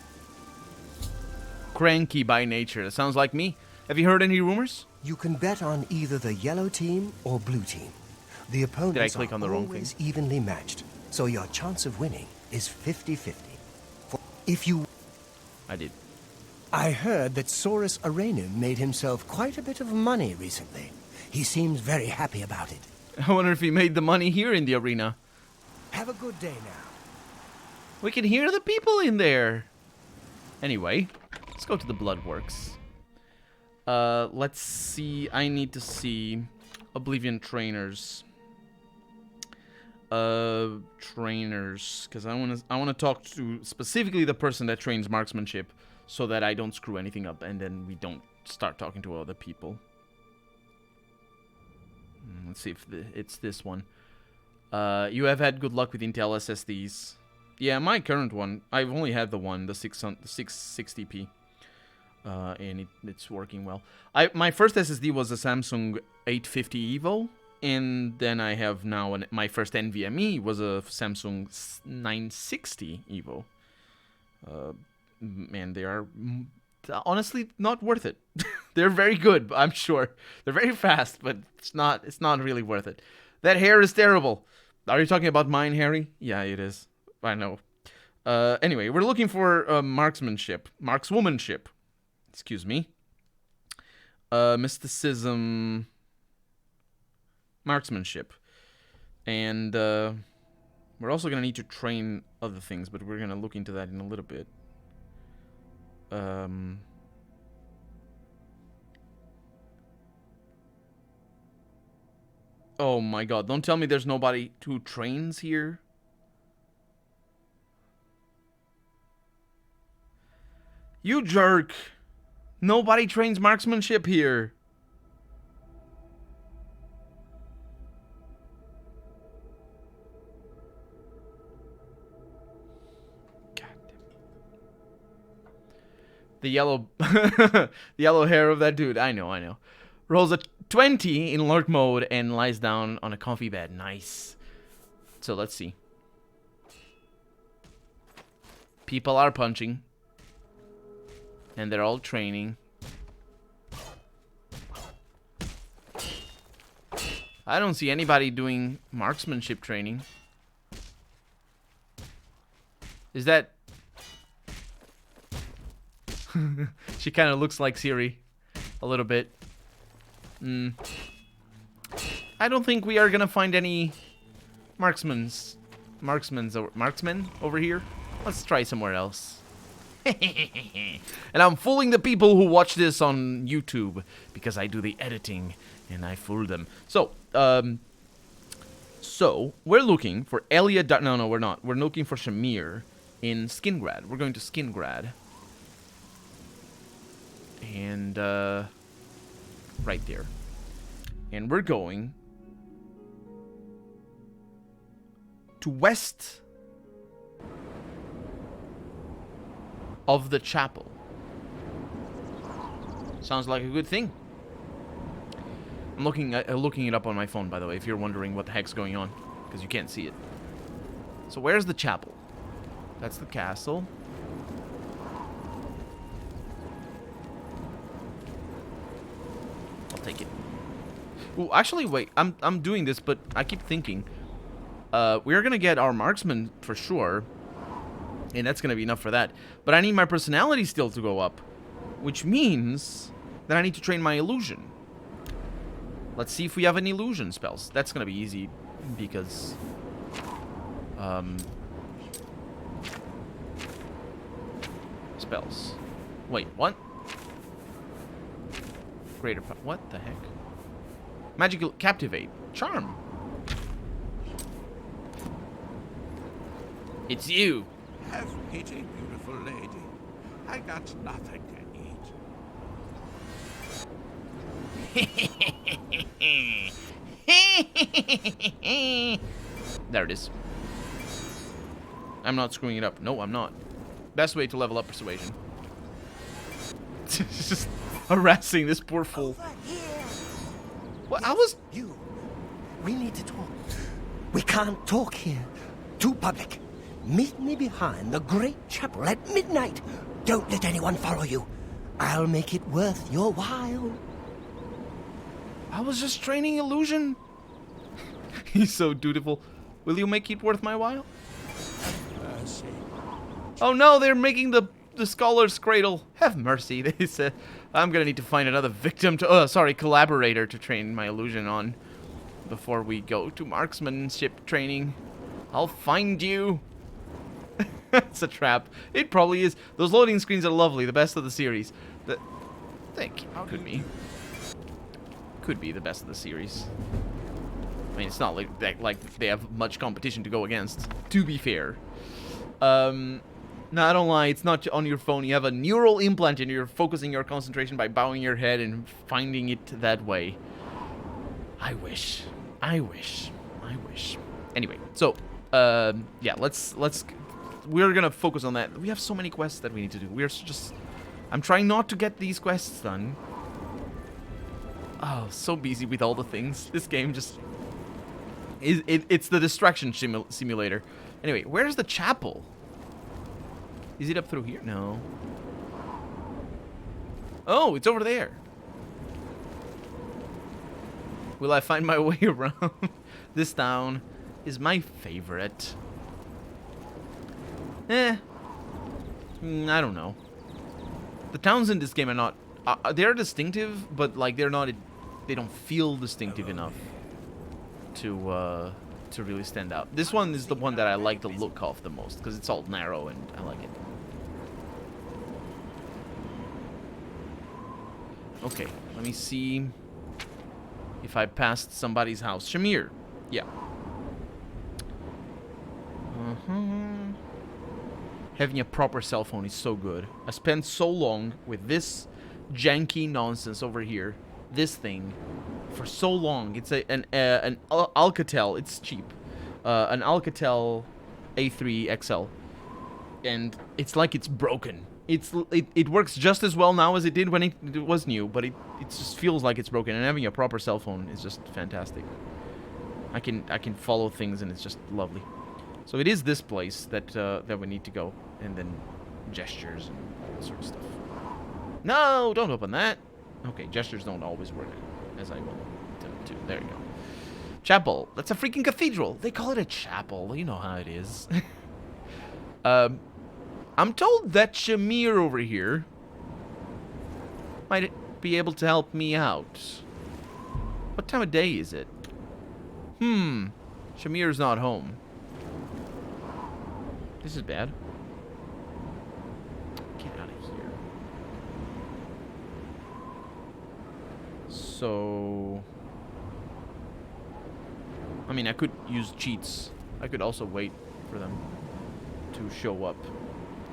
Cranky by nature. That sounds like me. Have you heard any rumors? You can bet on either the yellow team or blue team. The opponents click are on the wrong always evenly matched, so your chance of winning is 50-50. If you... I did. I heard that Saurus Arenum made himself quite a bit of money recently. He seems very happy about it. I wonder if he made the money here in the arena. Have a good day now. We can hear the people in there. Anyway, let's go to the Bloodworks. Let's see. I need to see Oblivion trainers. Trainers, because I want to talk to specifically the person that trains marksmanship, so that I don't screw anything up, and then we don't start talking to other people. Let's see if it's this one. You have had good luck with Intel SSDs. Yeah, my current one, I've only had the 660p. And it's working well. My first SSD was a Samsung 850 Evo, and then I have now my first NVMe was a Samsung 960 Evo. And they are honestly not worth it. They're very good, I'm sure. They're very fast, but it's not really worth it. That hair is terrible. Are you talking about mine, Harry? Yeah, it is. I know. Anyway, we're looking for markswomanship. Excuse me. Mysticism, marksmanship. And we're also going to need to train other things, but we're going to look into that in a little bit. Oh my god, don't tell me there's nobody who trains here. You jerk! Nobody trains marksmanship here. God damn. The yellow the yellow hair of that dude. I know. Rolls a 20 in lurk mode and lies down on a comfy bed. Nice. So let's see. People are punching. And they're all training. I don't see anybody doing marksmanship training. Is that... She kind of looks like Siri. A little bit. I don't think we are gonna find any marksmen over here. Let's try somewhere else. And I'm fooling the people who watch this on YouTube because I do the editing and I fool them. So we're looking for Elia. No, we're not. We're looking for Shamir in Skingrad. We're going to Skingrad. And right there. And we're going to west of the chapel. Sounds like a good thing. I'm looking it up on my phone, by the way, if you're wondering what the heck's going on, because you can't see it. So where's the chapel? That's the castle. I'll take it. Ooh, actually, wait. I'm doing this, but I keep thinking we're gonna get our marksman for sure. And that's going to be enough for that. But I need my personality still to go up. Which means that I need to train my illusion. Let's see if we have any illusion spells. That's going to be easy. Because... spells. Wait, what? Greater power. What the heck? Magical Captivate. Charm. It's you. Have pity, beautiful lady. I got nothing to eat. There it is. I'm not screwing it up. No, I'm not. Best way to level up persuasion. Just harassing this poor fool. What? I was... You. We need to talk. We can't talk here. Too public. Meet me behind the great chapel at midnight. Don't let anyone follow you. I'll make it worth your while. I was just training illusion. He's so dutiful. Will you make it worth my while? Mercy. Oh no, they're making the scholar's cradle. Have mercy, they said. I'm gonna need to find another victim to, collaborator to train my illusion on before we go to marksmanship training. I'll find you. It's a trap. It probably is. Those loading screens are lovely, the best of the series. Thank you. Could be. Could be the best of the series. I mean, it's not like they have much competition to go against, to be fair. No, I don't lie. It's not on your phone. You have a neural implant and you're focusing your concentration by bowing your head and finding it that way. I wish. I wish. I wish. Anyway, so, yeah, we're gonna focus on that. We have so many quests that we need to do. I'm trying not to get these quests done. Oh, so busy with all the things. This game just... It's the distraction simulator. Anyway, where's the chapel? Is it up through here? No. Oh, it's over there. Will I find my way around? This town is my favorite. I don't know. The towns in this game are not... they're distinctive, but, like, they don't feel distinctive enough to really stand out. This one is the one that I like the look of the most, because it's all narrow and I like it. Okay, let me see if I passed somebody's house. Shamir. Yeah. Having a proper cell phone is so good. I spent so long with this janky nonsense over here. This thing. For so long. It's an Alcatel. It's cheap. An Alcatel A3 XL. And it's like it's broken. It works just as well now as it did when it was new, but it just feels like it's broken. And having a proper cell phone is just fantastic. I can follow things and it's just lovely. So it is this place that we need to go, and then gestures and all that sort of stuff. No, don't open that. Okay, gestures don't always work as I want them to. There you go. Chapel. That's a freaking cathedral. They call it a chapel. You know how it is. I'm told that Shamir over here might be able to help me out. What time of day is it? Shamir's not home. This is bad. Get out of here. So... I mean, I could use cheats. I could also wait for them to show up.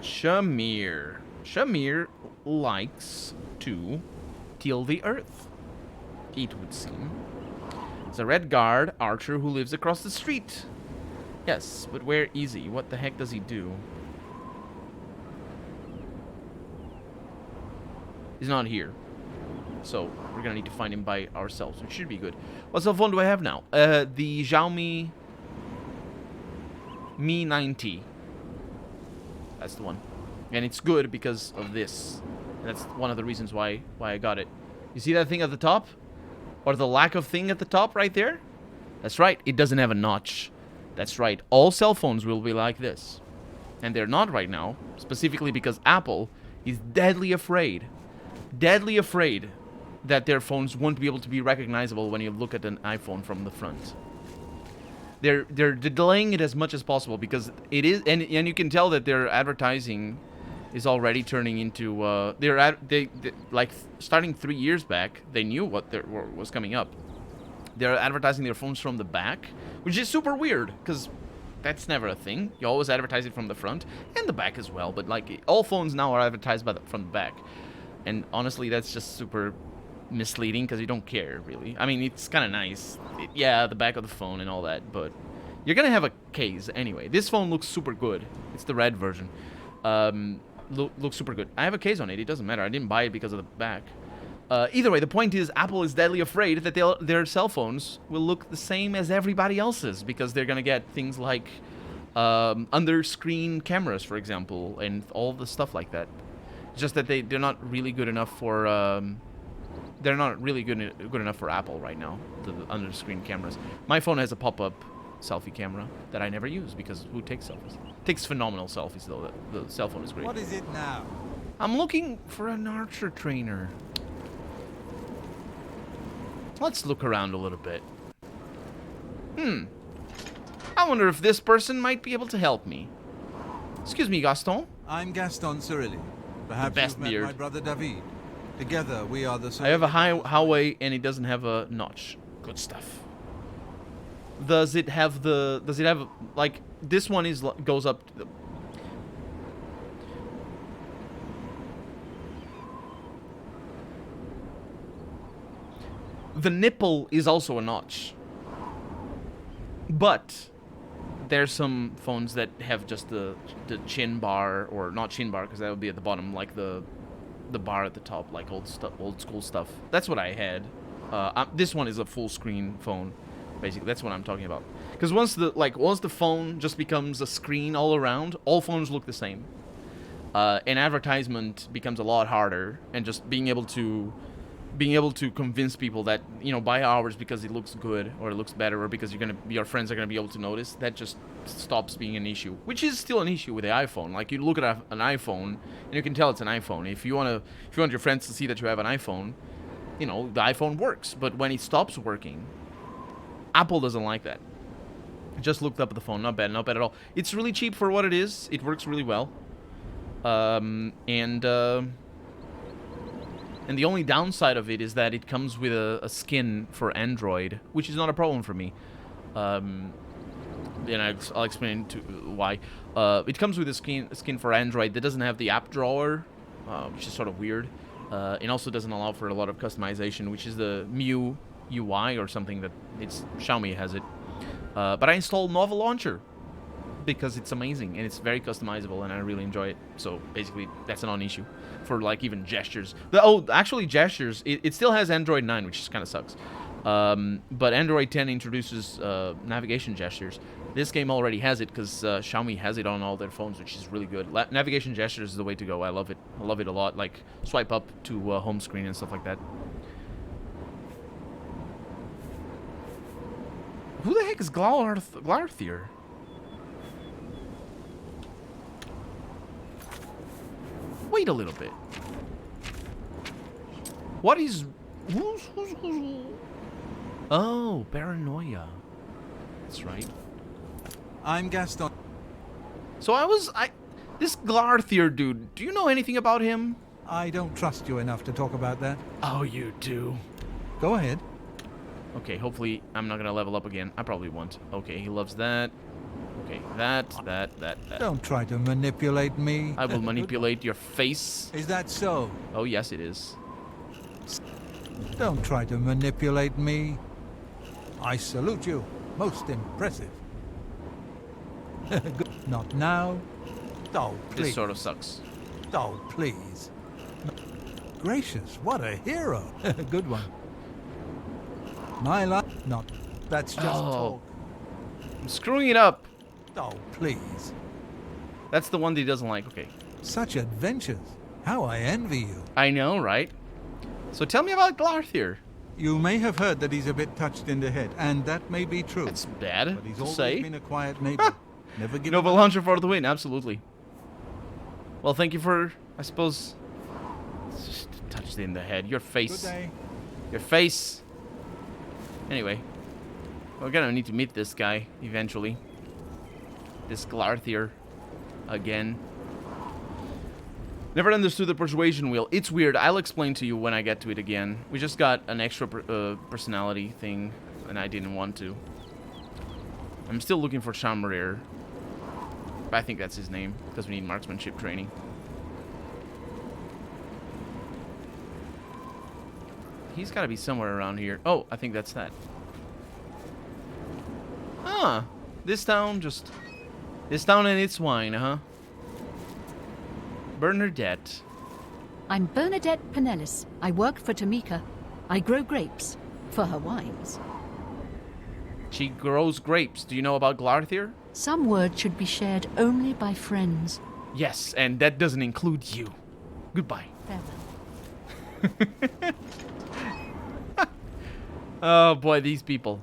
Shamir. Shamir likes to till the earth, it would seem. It's a red guard archer who lives across the street. Yes, but where is he? What the heck does he do? He's not here. So, we're gonna need to find him by ourselves, which should be good. What cell phone do I have now? The Xiaomi Mi 9T. That's the one. And it's good because of this. And that's one of the reasons why I got it. You see that thing at the top? Or the lack of thing at the top right there? That's right, it doesn't have a notch. That's right, all cell phones will be like this. And they're not right now, specifically because Apple is deadly afraid that their phones won't be able to be recognizable when you look at an iPhone from the front. They're delaying it as much as possible because it is, and you can tell that their advertising is already turning into they like starting 3 years back. They knew what was coming up. They're advertising their phones from the back, which is super weird because that's never a thing. You always advertise it from the front and the back as well. But like all phones now are advertised from the back, and honestly, that's just super misleading because you don't care really. I mean, it's kind of nice, yeah, the back of the phone and all that, but you're gonna have a case anyway. This phone looks super good. It's the red version. Looks super good. I have a case on it. It doesn't matter. I didn't buy it because of the back. Either way, the point is Apple is deadly afraid that their cell phones will look the same as everybody else's because they're gonna get things like under-screen cameras, for example, and all the stuff like that. It's just that they're not really good enough for they're not really good enough for Apple right now, the under-screen cameras. My phone has a pop-up selfie camera that I never use because who takes selfies? Takes phenomenal selfies, though. The cell phone is great. What is it now? I'm looking for an archer trainer. Let's look around a little bit. I wonder if this person might be able to help me. Excuse me, Gaston. I'm Gaston Cirilli. Perhaps best you've met beard. my brother David. Together, we are the... I have a highway and it doesn't have a notch. Good stuff. Does it have like this one goes up to the, the nipple is also a notch. But there's some phones that have just the chin bar, or not chin bar because that would be at the bottom, like the bar at the top, like old school stuff. That's what I had. This one is a full screen phone, basically. That's what I'm talking about. Because once the phone just becomes a screen all around, all phones look the same. And advertisement becomes a lot harder, and just being able to convince people that, you know, buy ours because it looks good or it looks better or because your friends are gonna be able to notice, that just stops being an issue, which is still an issue with the iPhone. Like, you look at an iPhone and you can tell it's an iPhone. If you want your friends to see that you have an iPhone, you know, the iPhone works. But when it stops working, Apple doesn't like that. I just looked up the phone. Not bad at all. It's really cheap for what it is. It works really well. And the only downside of it is that it comes with a skin for Android, which is not a problem for me. And I'll explain why. It comes with a skin for Android that doesn't have the app drawer, which is sort of weird. It also doesn't allow for a lot of customization, which is the MIUI UI or something that Xiaomi has it. But I installed Nova Launcher because it's amazing and it's very customizable and I really enjoy it. So basically, that's a non-issue for like even gestures. Actually, gestures. It still has Android 9, which kind of sucks. But Android 10 introduces navigation gestures. This game already has it because Xiaomi has it on all their phones, which is really good. Navigation gestures is the way to go. I love it. I love it a lot. Like swipe up to home screen and stuff like that. Who the heck is Glarthier? Wait a little bit. What is... Who's... Oh, paranoia. That's right. I'm Gaston. So this Glarthier dude, do you know anything about him? I don't trust you enough to talk about that. Oh, you do. Go ahead. Okay, hopefully I'm not gonna level up again. I probably won't. Okay, he loves that. Okay, that. Don't try to manipulate me. I will manipulate your face. Is that so? Oh, yes, it is. Don't try to manipulate me. I salute you. Most impressive. Not now. Oh, please. This sort of sucks. Oh, please. Gracious, what a hero. Good one. My life. Not. That's just talk. I'm screwing it up. Oh, please. That's the one that he doesn't like. Okay. Such adventures. How I envy you. I know, right? So tell me about Glarthier. You may have heard that he's a bit touched in the head, and that may be true. That's bad But he's to always say. been a quiet neighbor. Never given Nova up. Launcher for the win, absolutely. Well, thank you for, I suppose, just touched in the head. Your Good face. day. Your face. Anyway, we're gonna need to meet this guy eventually. This Glarthier again. Never understood the persuasion wheel. It's weird. I'll explain to you when I get to it again. We just got an extra personality thing, and I didn't want to. I'm still looking for Chamrier. But I think that's his name, because we need marksmanship training. He's got to be somewhere around here. Oh, I think that's that. Huh. This town and its wine, huh? Bernadette. I'm Bernadette Pinellis. I work for Tamika. I grow grapes for her wines. She grows grapes. Do you know about Glarthier? Some words should be shared only by friends. Yes, and that doesn't include you. Goodbye. Farewell. Oh boy, these people.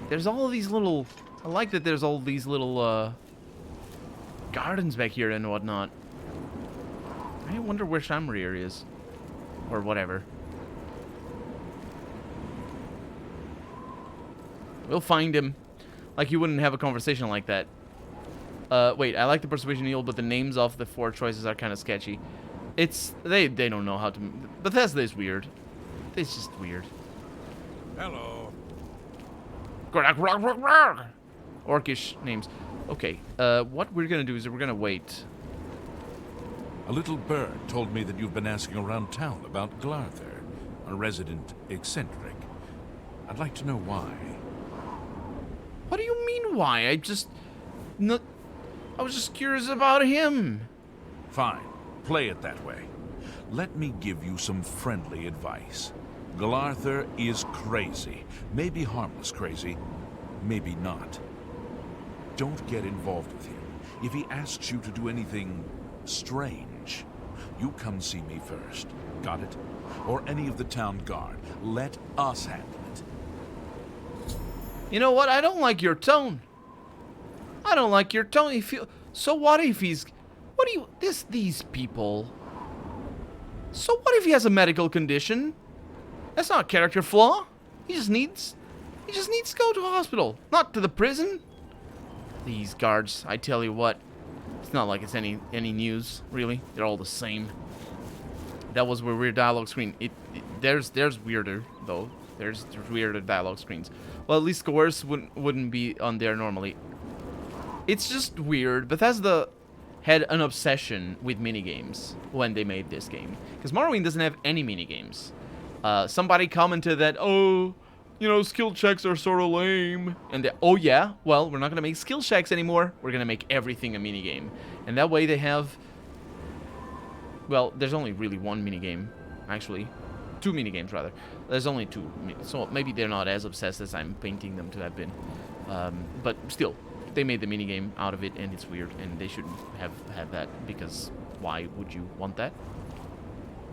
There's all these little... I like that there's all these little gardens back here and whatnot. I wonder where Shamrir is. Or whatever. We'll find him. Like you wouldn't have a conversation like that. Wait, I like the persuasion yield, but the names of the 4 choices are kind of sketchy. It's... They don't know how to... Bethesda is weird. It's just weird. Hello. Orcish names. Okay, what we're gonna do is we're gonna wait. A little bird told me that you've been asking around town about Glarther, a resident eccentric. I'd like to know why. What do you mean why? I was just curious about him. Fine, play it that way. Let me give you some friendly advice. Glarther is crazy. Maybe harmless crazy, maybe not. Don't get involved with him. If he asks you to do anything strange, you come see me first. Got it? Or any of the town guard. Let us handle it. You know what? I don't like your tone. I don't like your tone. So what if he's... What do you... These people... So what if he has a medical condition? That's not a character flaw. He just needs to go to a hospital, not to the prison. These guards, I tell you what, it's not like it's any news, really. They're all the same. That was where weird dialogue screen. There's weirder though. There's weirder dialogue screens. Well, at least coerce wouldn't be on there normally. It's just weird. Bethesda had an obsession with minigames when they made this game, because Morrowind doesn't have any minigames. Somebody commented that, oh, you know, skill checks are sort of lame. And oh yeah, well, we're not going to make skill checks anymore. We're going to make everything a minigame. And that way they have... Well, there's only really one minigame, actually. 2 minigames, rather. There's only 2. So maybe they're not as obsessed as I'm painting them to have been. But still, they made the minigame out of it, and it's weird. And they shouldn't have had that, because why would you want that?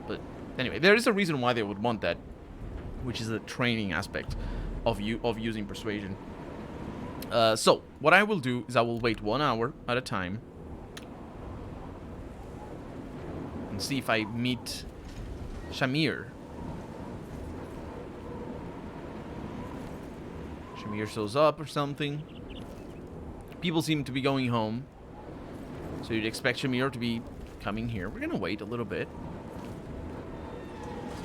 But... Anyway, there is a reason why they would want that, which is the training aspect of using persuasion. So, what I will do is I will wait 1 hour at a time and see if I meet Shamir. Shamir shows up or something. People seem to be going home, so you'd expect Shamir to be coming here. We're gonna wait a little bit.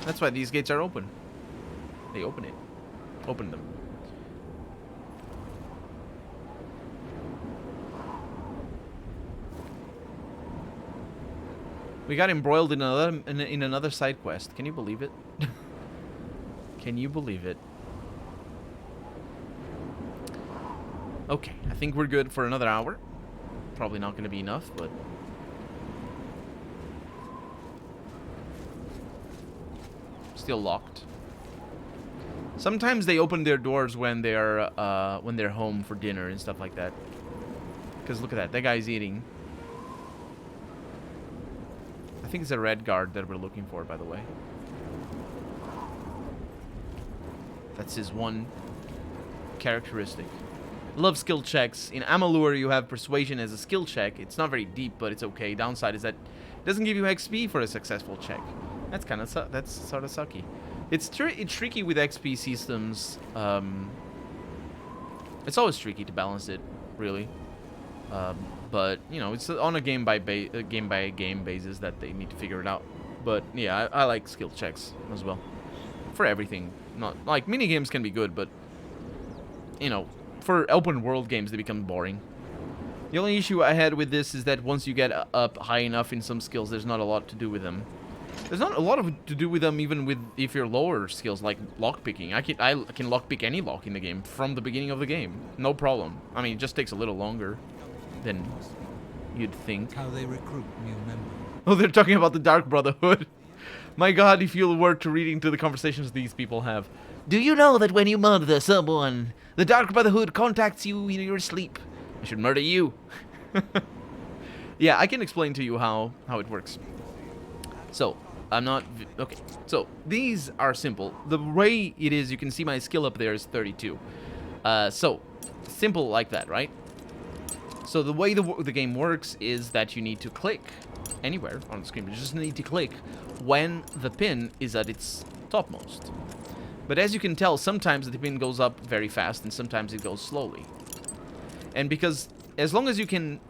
That's why these gates are open. They open it. Open them. We got embroiled in another side quest. Can you believe it? Can you believe it? Okay, I think we're good for another hour. Probably not going to be enough, but... Still locked. Sometimes they open their doors when they're home for dinner and stuff like that. Because look at that, that guy's eating. I think it's a red guard that we're looking for, by the way. That's his one characteristic. Love skill checks. In Amalur, you have persuasion as a skill check. It's not very deep, but it's okay. Downside is that it doesn't give you XP for a successful check. That's kind of that's sort of sucky. It's tricky with XP systems. It's always tricky to balance it, really. But you know, it's on a game by game basis that they need to figure it out. But yeah, I like skill checks as well for everything. Not like mini games can be good, but you know, for open world games they become boring. The only issue I had with this is that once you get up high enough in some skills, there's not a lot to do with them. There's not a lot to do with them, even with if you're lower skills like lockpicking. I can lockpick any lock in the game from the beginning of the game, no problem. I mean, it just takes a little longer than you'd think. How they recruit new members. Oh, they're talking about the Dark Brotherhood. My God, if you were to read into the conversations these people have. Do you know that when you murder someone, the Dark Brotherhood contacts you in your sleep? I should murder you. Yeah, I can explain to you how it works. So, I'm not... Okay, so these are simple. The way it is, you can see my skill up there is 32. So, simple like that, right? So the way the game works is that you need to click anywhere on the screen. You just need to click when the pin is at its topmost. But as you can tell, sometimes the pin goes up very fast and sometimes it goes slowly. And because as long as you can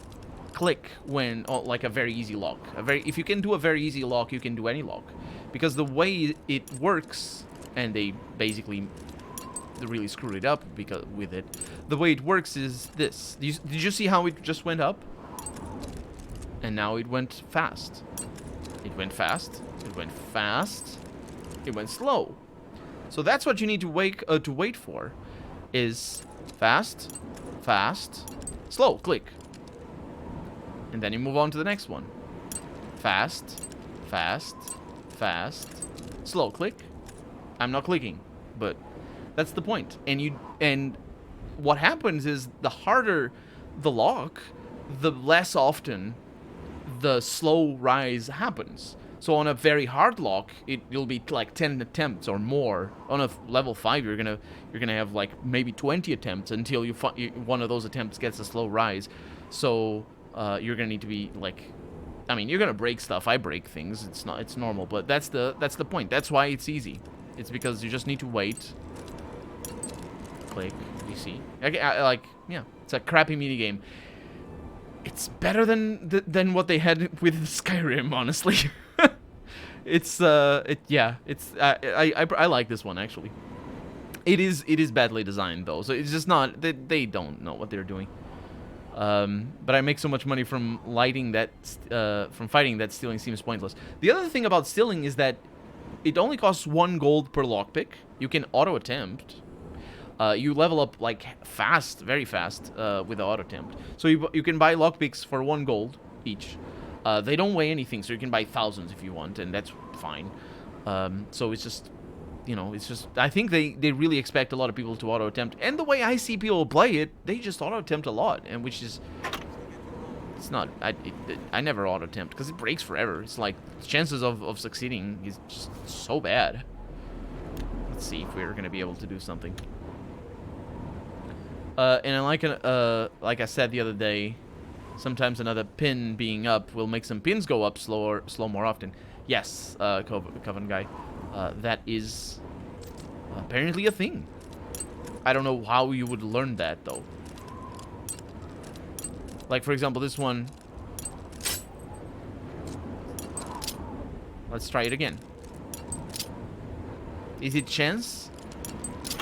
click when, like a very easy lock, if you can do a very easy lock, you can do any lock. Because the way it works, and they basically really screwed it up with it. The way it works is this. Did you see how it just went up? And now it went fast. It went fast. It went fast. It went slow. So that's what you need to wait for. Is fast, fast, slow. Click. And then you move on to the next one. Fast, fast, fast, slow. Click. I'm not clicking, but that's the point. And what happens is the harder the lock, the less often the slow rise happens. So on a very hard lock, it'll be like 10 attempts or more. On a level 5, you're gonna have like maybe 20 attempts until one of those attempts gets a slow rise. So you're gonna need to be like, I mean, you're gonna break stuff. I break things. It's normal, but that's the point. That's why it's easy. It's because you just need to wait. Click, you see. Yeah, it's a crappy minigame. It's better than what they had with Skyrim, honestly. I like this one actually. It is badly designed though, so it's just not they don't know what they're doing. But I make so much money from fighting that stealing seems pointless. The other thing about stealing is that it only costs 1 gold per lockpick. You can auto attempt. You level up like fast, very fast, with the auto attempt. So you can buy lockpicks for 1 gold each. They don't weigh anything, so you can buy thousands if you want, and that's fine. So it's just, I think they really expect a lot of people to auto attempt. And the way I see people play it, they just auto attempt a lot, and which is, it's not. I never auto attempt because it breaks forever. It's like chances of succeeding is just so bad. Let's see if we're gonna be able to do something. And like I said the other day, sometimes another pin being up will make some pins go up slow more often. Yes, Coven guy, that is apparently a thing. I don't know how you would learn that though. Like for example, this one. Let's try it again. Is it chance?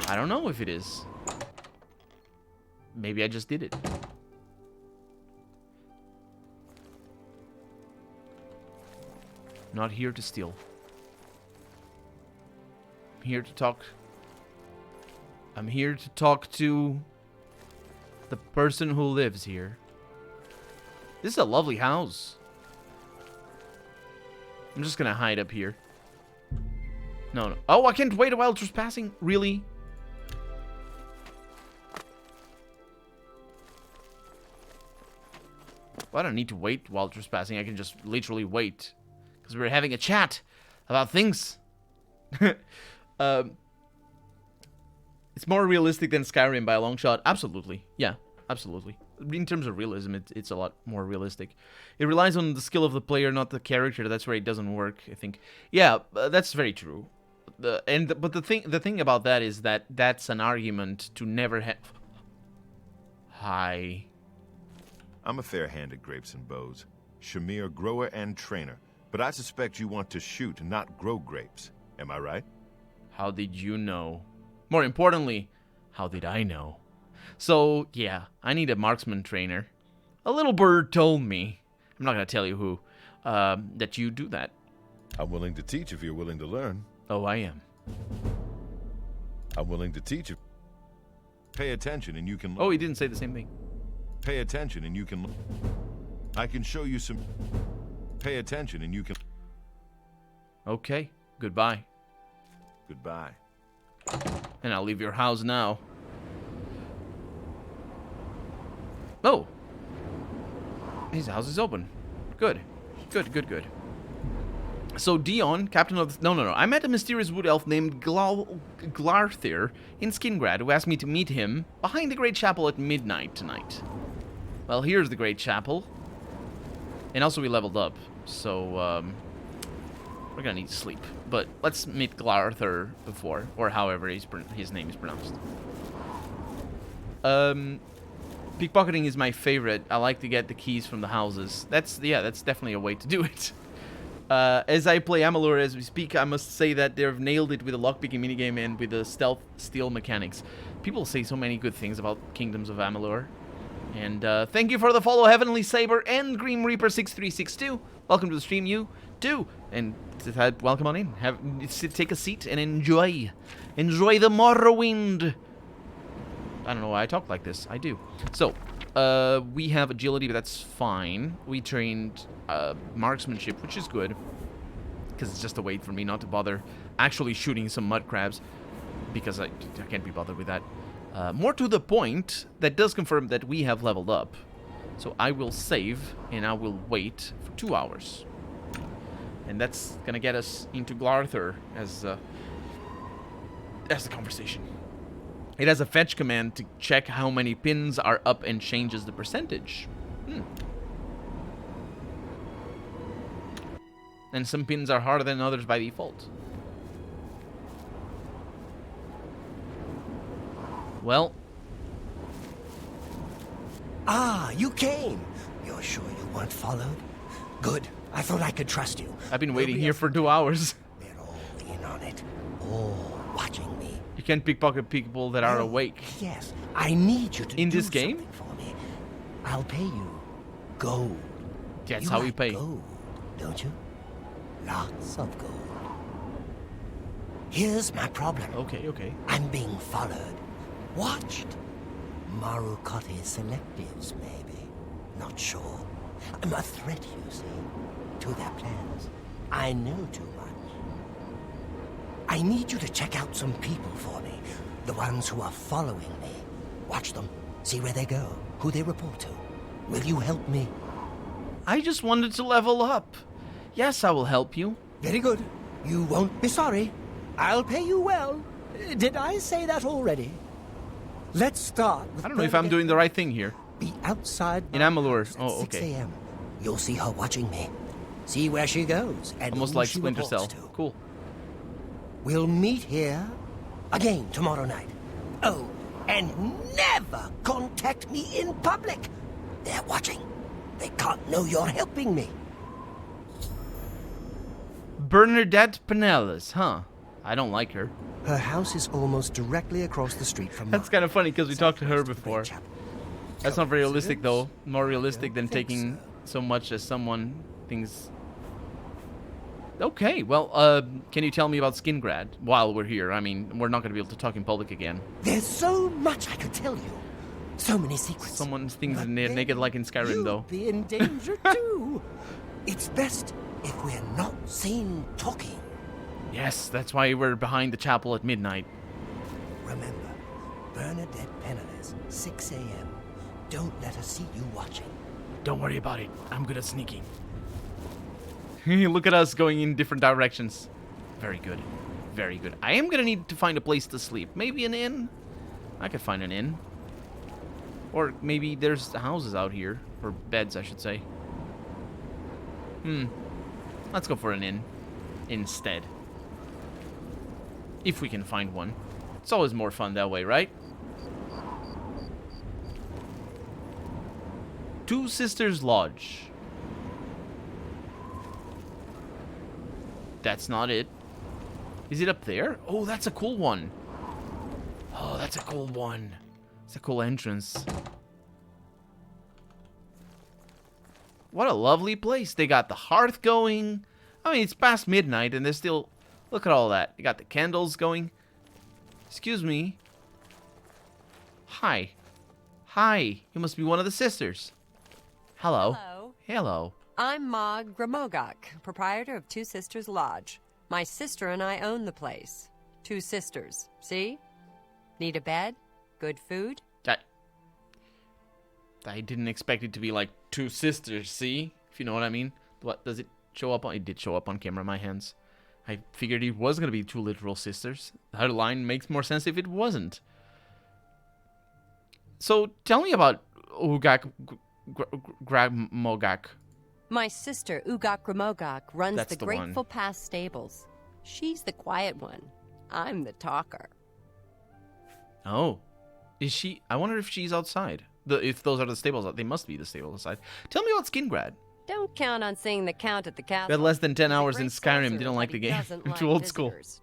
I don't know if it is. Maybe I just did it. Not here to steal. I'm here to talk. I'm here to talk to the person who lives here. This is a lovely house. I'm just gonna hide up here. No. Oh, I can't wait while trespassing? Really? Well, I don't need to wait while trespassing. I can just literally wait. Because we're having a chat about things. It's more realistic than Skyrim by a long shot. Absolutely. Yeah, absolutely. In terms of realism, it's a lot more realistic. It relies on the skill of the player, not the character. That's where it doesn't work, I think. Yeah, that's very true. But the thing about that is that that's an argument to never have... Hi. I'm a fair-handed grapes and bows. Shamir, grower and trainer. But I suspect you want to shoot, not grow grapes. Am I right? How did you know? More importantly, how did I know? So, yeah, I need a marksman trainer. A little bird told me, I'm not going to tell you who, that you do that. I'm willing to teach if you're willing to learn. Oh, I am. I'm willing to teach if... Pay attention and you can learn. Oh, he didn't say the same thing. Pay attention and you can learn. I can show you some... Pay attention and you can... Okay, goodbye. Goodbye. And I'll leave your house now. Oh. His house is open. Good. Good, good, good. So Dion, captain of the... No. I met a mysterious wood elf named Glarthir in Skingrad who asked me to meet him behind the Great Chapel at midnight tonight. Well, here's the Great Chapel. And also we leveled up, so we're gonna need to sleep. But let's meet Glarthir before, or however his name is pronounced. Pickpocketing is my favorite. I like to get the keys from the houses. That's definitely a way to do it. As I play Amalur as we speak, I must say that they've nailed it with the lockpicking minigame and with the stealth steal mechanics. People say so many good things about Kingdoms of Amalur. And thank you for the follow, Heavenly Saber and Grim Reaper 6362. Welcome to the stream, you too. And welcome on in. Take a seat and enjoy. Enjoy the Morrowind. I don't know why I talk like this. I do. So, we have agility, but that's fine. We trained marksmanship, which is good. Because it's just a way for me not to bother actually shooting some mud crabs. Because I can't be bothered with that. More to the point, that does confirm that we have leveled up. So I will save, and I will wait for 2 hours. And that's gonna get us into Glarthir as the conversation. It has a fetch command to check how many pins are up and changes the percentage. And some pins are harder than others by default. Well. Ah, you came. You're sure you weren't followed? Good. I thought I could trust you. I've been waiting here for 2 hours. They're all in on it. All watching me. You can't pickpocket people that are awake. Yes, I need you to in do this game something for me. I'll pay you gold. That's you how like we pay. Gold, don't you? Lots of gold. Here's my problem. Okay. I'm being followed, watched. Marukotti selectives, maybe. Not sure. I'm a threat, you see, to their plans. I know too much. I need you to check out some people for me. The ones who are following me. Watch them. See where they go. Who they report to. Will you help me? I just wanted to level up. Yes, I will help you. Very good. You won't be sorry. I'll pay you well. Did I say that already? Let's start with... I don't know if I'm doing the right thing here. Be outside in Amalur. Oh, 6 okay. a.m. You'll see her watching me. See where she goes and almost who like she Splinter Cell. reports to. Cool. We'll meet here again tomorrow night. Oh, and never contact me in public. They're watching. They can't know you're helping me. Bernadette Pinellas, huh? I don't like her. Her house is almost directly across the street from mine. That's kind of funny because we talked to her before. That's not very realistic though. More realistic than taking so much as someone thinks. Okay, well, can you tell me about Skingrad while we're here? I mean, we're not going to be able to talk in public again. There's so much I could tell you. So many secrets. Someone's things naked like in Skyrim, though. You'll be in danger too. It's best if we're not seen talking. Yes, that's why we're behind the chapel at midnight. Remember, Bernadette Penniless, 6 a.m. Don't let her see you watching. Don't worry about it. I'm good at sneaking. Look at us going in different directions. Very good. Very good. I am going to need to find a place to sleep. Maybe an inn? I could find an inn. Or maybe there's houses out here. Or beds, I should say. Let's go for an inn instead. If we can find one. It's always more fun that way, right? Two Sisters Lodge. That's not it. Is it up there? Oh, that's a cool one. Oh, that's a cool one. It's a cool entrance. What a lovely place. They got the hearth going. I mean, it's past midnight and they're still... Look at all that. You got the candles going. Excuse me. Hi. Hi. You must be one of the sisters. Hello. Hello. Hello. I'm Ma Gramogok, proprietor of Two Sisters Lodge. My sister and I own the place. Two sisters. See? Need a bed? Good food? I didn't expect it to be like two sisters, see? If you know what I mean. What, does it show up on... It did show up on camera in my hands. I figured it was going to be 2 literal sisters. Her line makes more sense if it wasn't. So, tell me about Ugak Gramogak. My sister, Ugak Gramogak, runs That's the the Grateful one. Pass stables. She's the quiet one. I'm the talker. Oh. Is she... I wonder if she's outside. If those are the stables. They must be the stables outside. Tell me about Skingrad. Don't count on seeing the count at the castle. We had less than 10 He's a hours in great Skyrim. sorcerer, Didn't like but the he game. doesn't like Too old school. visitors.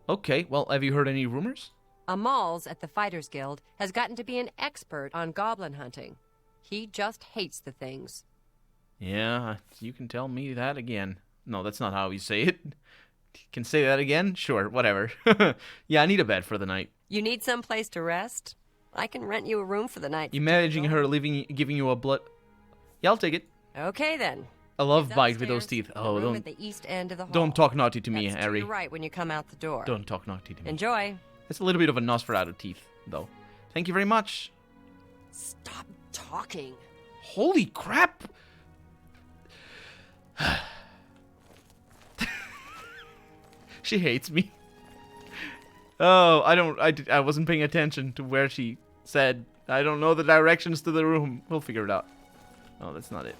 Okay, well, have you heard any rumors? Amal's at the Fighters Guild has gotten to be an expert on goblin hunting. He just hates the things. Yeah, you can tell me that again. No, that's not how you say it. Can say that again? Sure, whatever. Yeah, I need a bed for the night. You need some place to rest? I can rent you a room for the night. You managing her giving you a blood... Yeah, I'll take it. Okay, then. I love He's bite with those upstairs teeth. in the Oh, room at don't... the east end of the hall. Don't talk naughty to me, That's Harry. to your right when you come out the door. Don't talk naughty to me. Enjoy. That's a little bit of a Nosferatu teeth, though. Thank you very much. Stop talking. Holy crap! She hates me. Oh, I wasn't paying attention to where she said. I don't know the directions to the room. We'll figure it out. Oh, that's not it.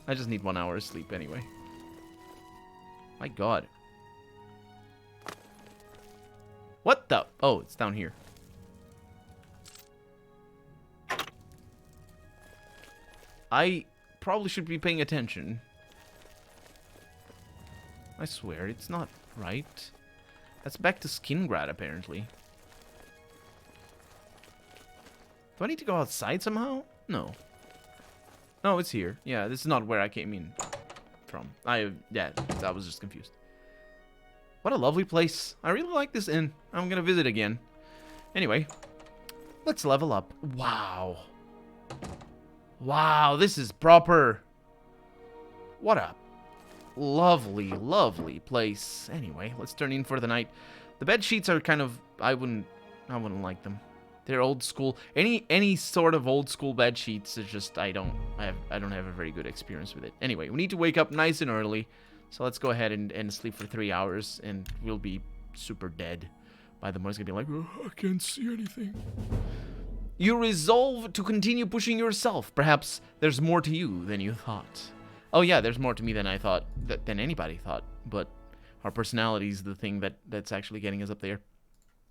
I just need 1 hour of sleep anyway. My god. What the? Oh, it's down here. I probably should be paying attention. I swear, it's not right. That's back to Skingrad, apparently. Do I need to go outside somehow? No. No, it's here. Yeah, this is not where I came in from. I was just confused. What a lovely place. I really like this inn. I'm gonna visit again. Anyway, let's level up. Wow. Wow, this is proper. What a lovely, lovely place. Anyway, let's turn in for the night. The bed sheets are kind of... I wouldn't like them. They're old school. Any sort of old school bed sheets is just... I don't have a very good experience with it. Anyway, we need to wake up nice and early. So let's go ahead and sleep for 3 hours, and we'll be super dead by the morning. It's gonna be like, oh, I can't see anything. You resolve to continue pushing yourself. Perhaps there's more to you than you thought. Oh yeah, there's more to me than I thought, than anybody thought. But our personality is the thing that's actually getting us up there.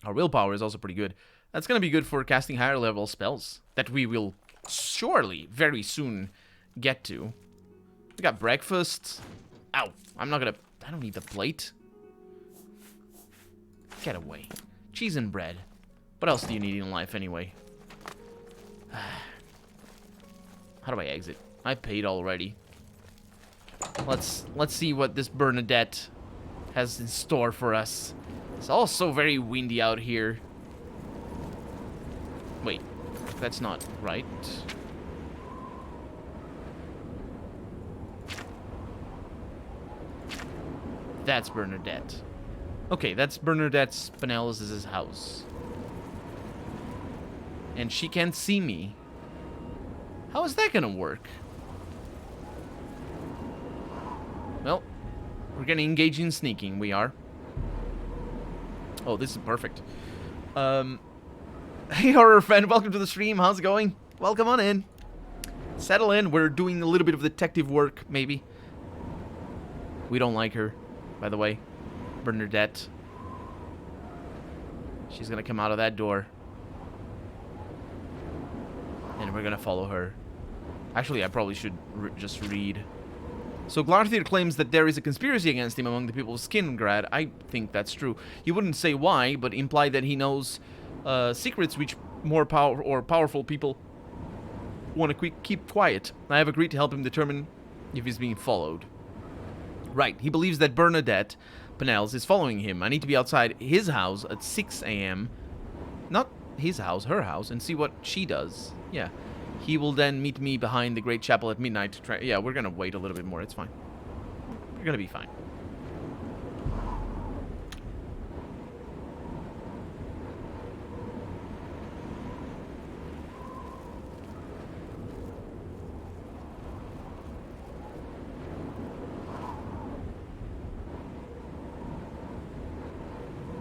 Our willpower is also pretty good. That's gonna be good for casting higher level spells that we will surely very soon get to. We got breakfast. Ow! I don't need the plate. Get away. Cheese and bread. What else do you need in life anyway? How do I exit? I paid already. Let's see what this Bernadette has in store for us. It's also very windy out here. Wait, that's not right. That's Bernadette. Okay, that's Bernadette Spinellis' house. And she can't see me. How is that gonna work? Well, we're gonna engage in sneaking, we are. Oh, this is perfect. Hey, horror fan, welcome to the stream. How's it going? Welcome on in. Settle in. We're doing a little bit of detective work, maybe. We don't like her, by the way. Bernadette. She's gonna come out of that door. And we're gonna follow her. Actually, I probably should just read. So Glarthir claims that there is a conspiracy against him among the people of Skingrad. I think that's true. He wouldn't say why, but imply that he knows secrets which more powerful people want to keep quiet. I have agreed to help him determine if he's being followed. Right, he believes that Bernadette Penels is following him. I need to be outside his house at 6 a.m. Not his house, her house, and see what she does. Yeah. He will then meet me behind the Great Chapel at midnight to try... Yeah, we're gonna wait a little bit more. It's fine. We're gonna be fine.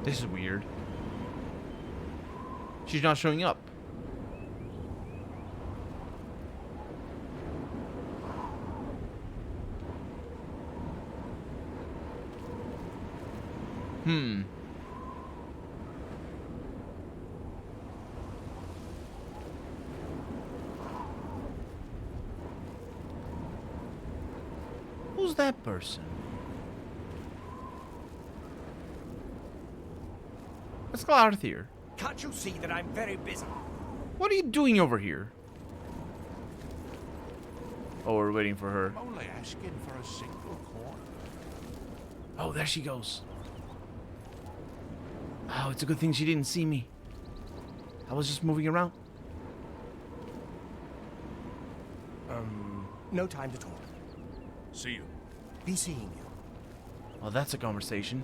This is weird. She's not showing up. Who's that person? Let's go out here. Can't you see that I'm very busy? What are you doing over here? Oh, we're waiting for her. Only asking for a single coin. Oh, there she goes. Oh, it's a good thing she didn't see me. I was just moving around. No time to talk. See you. Be seeing you. Well, that's a conversation.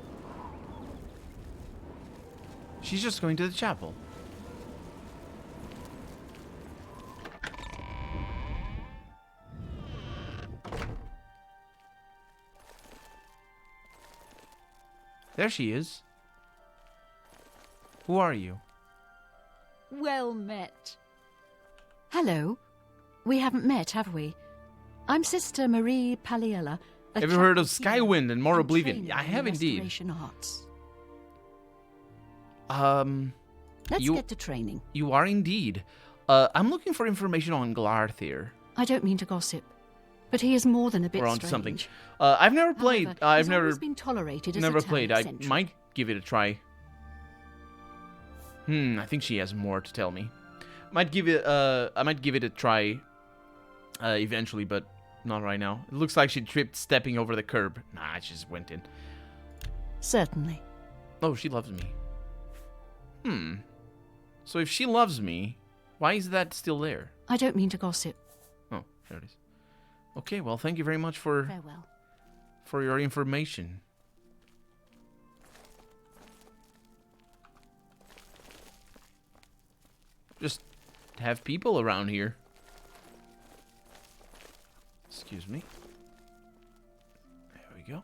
She's just going to the chapel. There she is. Who are you? Well met. Hello. We haven't met, have we? I'm Sister Marie Paliella. Have you heard of Skywind and more Oblivion? Yeah, I have indeed. Arts. Let's get to training. You are indeed. I'm looking for information on Glarthir. I don't mean to gossip, but he is more than a bit Or onto strange. something. I've never played. However, I've he's never always been tolerated as never a town played. I eccentric. might give it a try. I think she has more to tell me. Might give it. I might give it a try. Eventually, but not right now. It looks like she tripped stepping over the curb. Nah, she just went in. Certainly. Oh, she loves me. So if she loves me, why is that still there? I don't mean to gossip. Oh, there it is. Okay, well, thank you very much for Farewell. for your information. Just have people around here. Excuse me. There we go.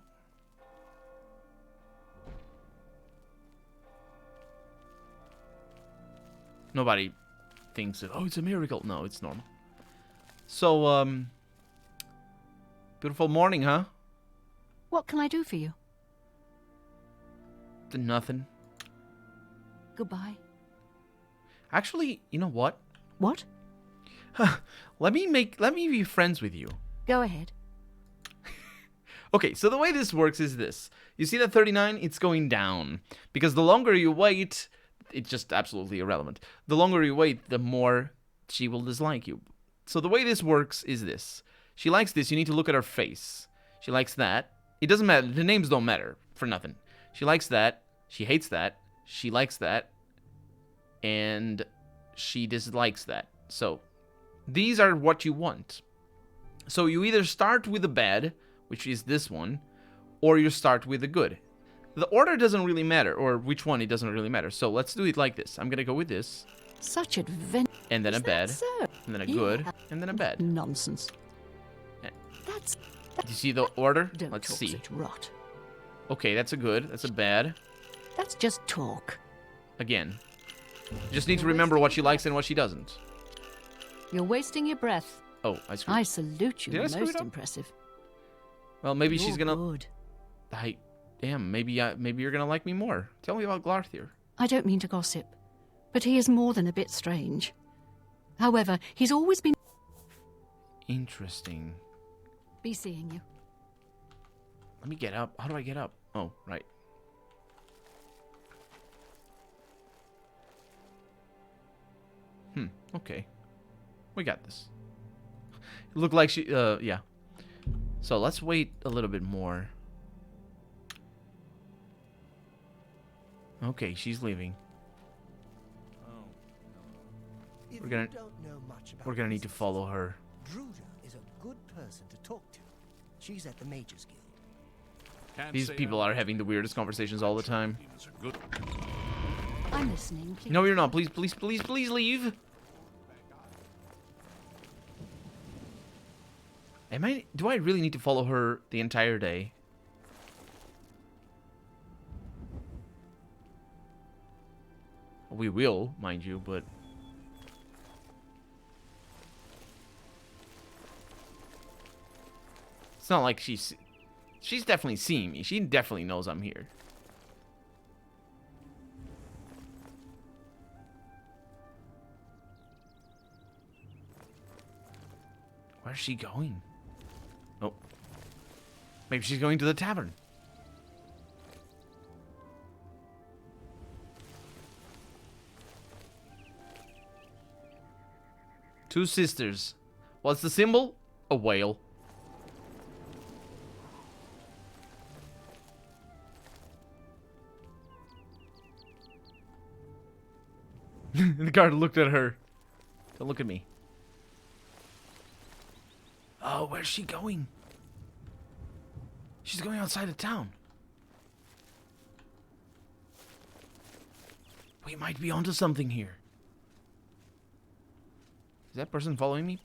Nobody thinks that, oh, it's a miracle. No, it's normal. So, beautiful morning, huh? What can I do for you? Nothing. Goodbye. Actually, you know what? What? Let me be friends with you. Go ahead. Okay, so the way this works is this. You see that 39? It's going down. Because the longer you wait, it's just absolutely irrelevant. The longer you wait, the more she will dislike you. So the way this works is this. She likes this, you need to look at her face. She likes that. It doesn't matter, the names don't matter for nothing. She likes that, she hates that, she likes that, and she dislikes that. So, these are what you want. So you either start with the bad, which is this one, or you start with the good. The order doesn't really matter, or which one, it doesn't really matter. So let's do it like this. I'm gonna go with this, Such adventure. and then a Is that bad, so? and then a Yeah. good, and then a bad. Do Nonsense. Eh. That's. you see the order? Don't Let's talk see. such rot. Okay, that's a good, that's a bad. That's just talk. Again. You just need to remember what she likes and what she doesn't. You're wasting your breath. Oh, I screwed. I salute you. Did I screw it Most up? impressive. Well, maybe she's You're gonna... good. Damn, maybe you're gonna like me more. Tell me about Glarthir. I don't mean to gossip, but he is more than a bit strange. However, he's always been. Interesting. Be seeing you. Let me get up. How do I get up? Oh, right. Okay. We got this. It looked like she, yeah. So let's wait a little bit more. Okay, she's leaving. If We're gonna- you don't know much about We're gonna need to business, follow her. Druja is a good person to talk to. She's at the Mages Guild. Can't These say people I- are having the weirdest conversations all the time. It's a good. I'm listening, please. No, you're not. Please, please, please, please leave. Do I really need to follow her the entire day? We will, mind you, but... It's not like she's definitely seeing me. She definitely knows I'm here. Where's she going? Oh. Maybe she's going to the tavern. Two sisters. What's the symbol? A whale. The guard looked at her. Don't look at me. Oh, where's she going? She's going outside of town. We might be onto something here. Is that person following me?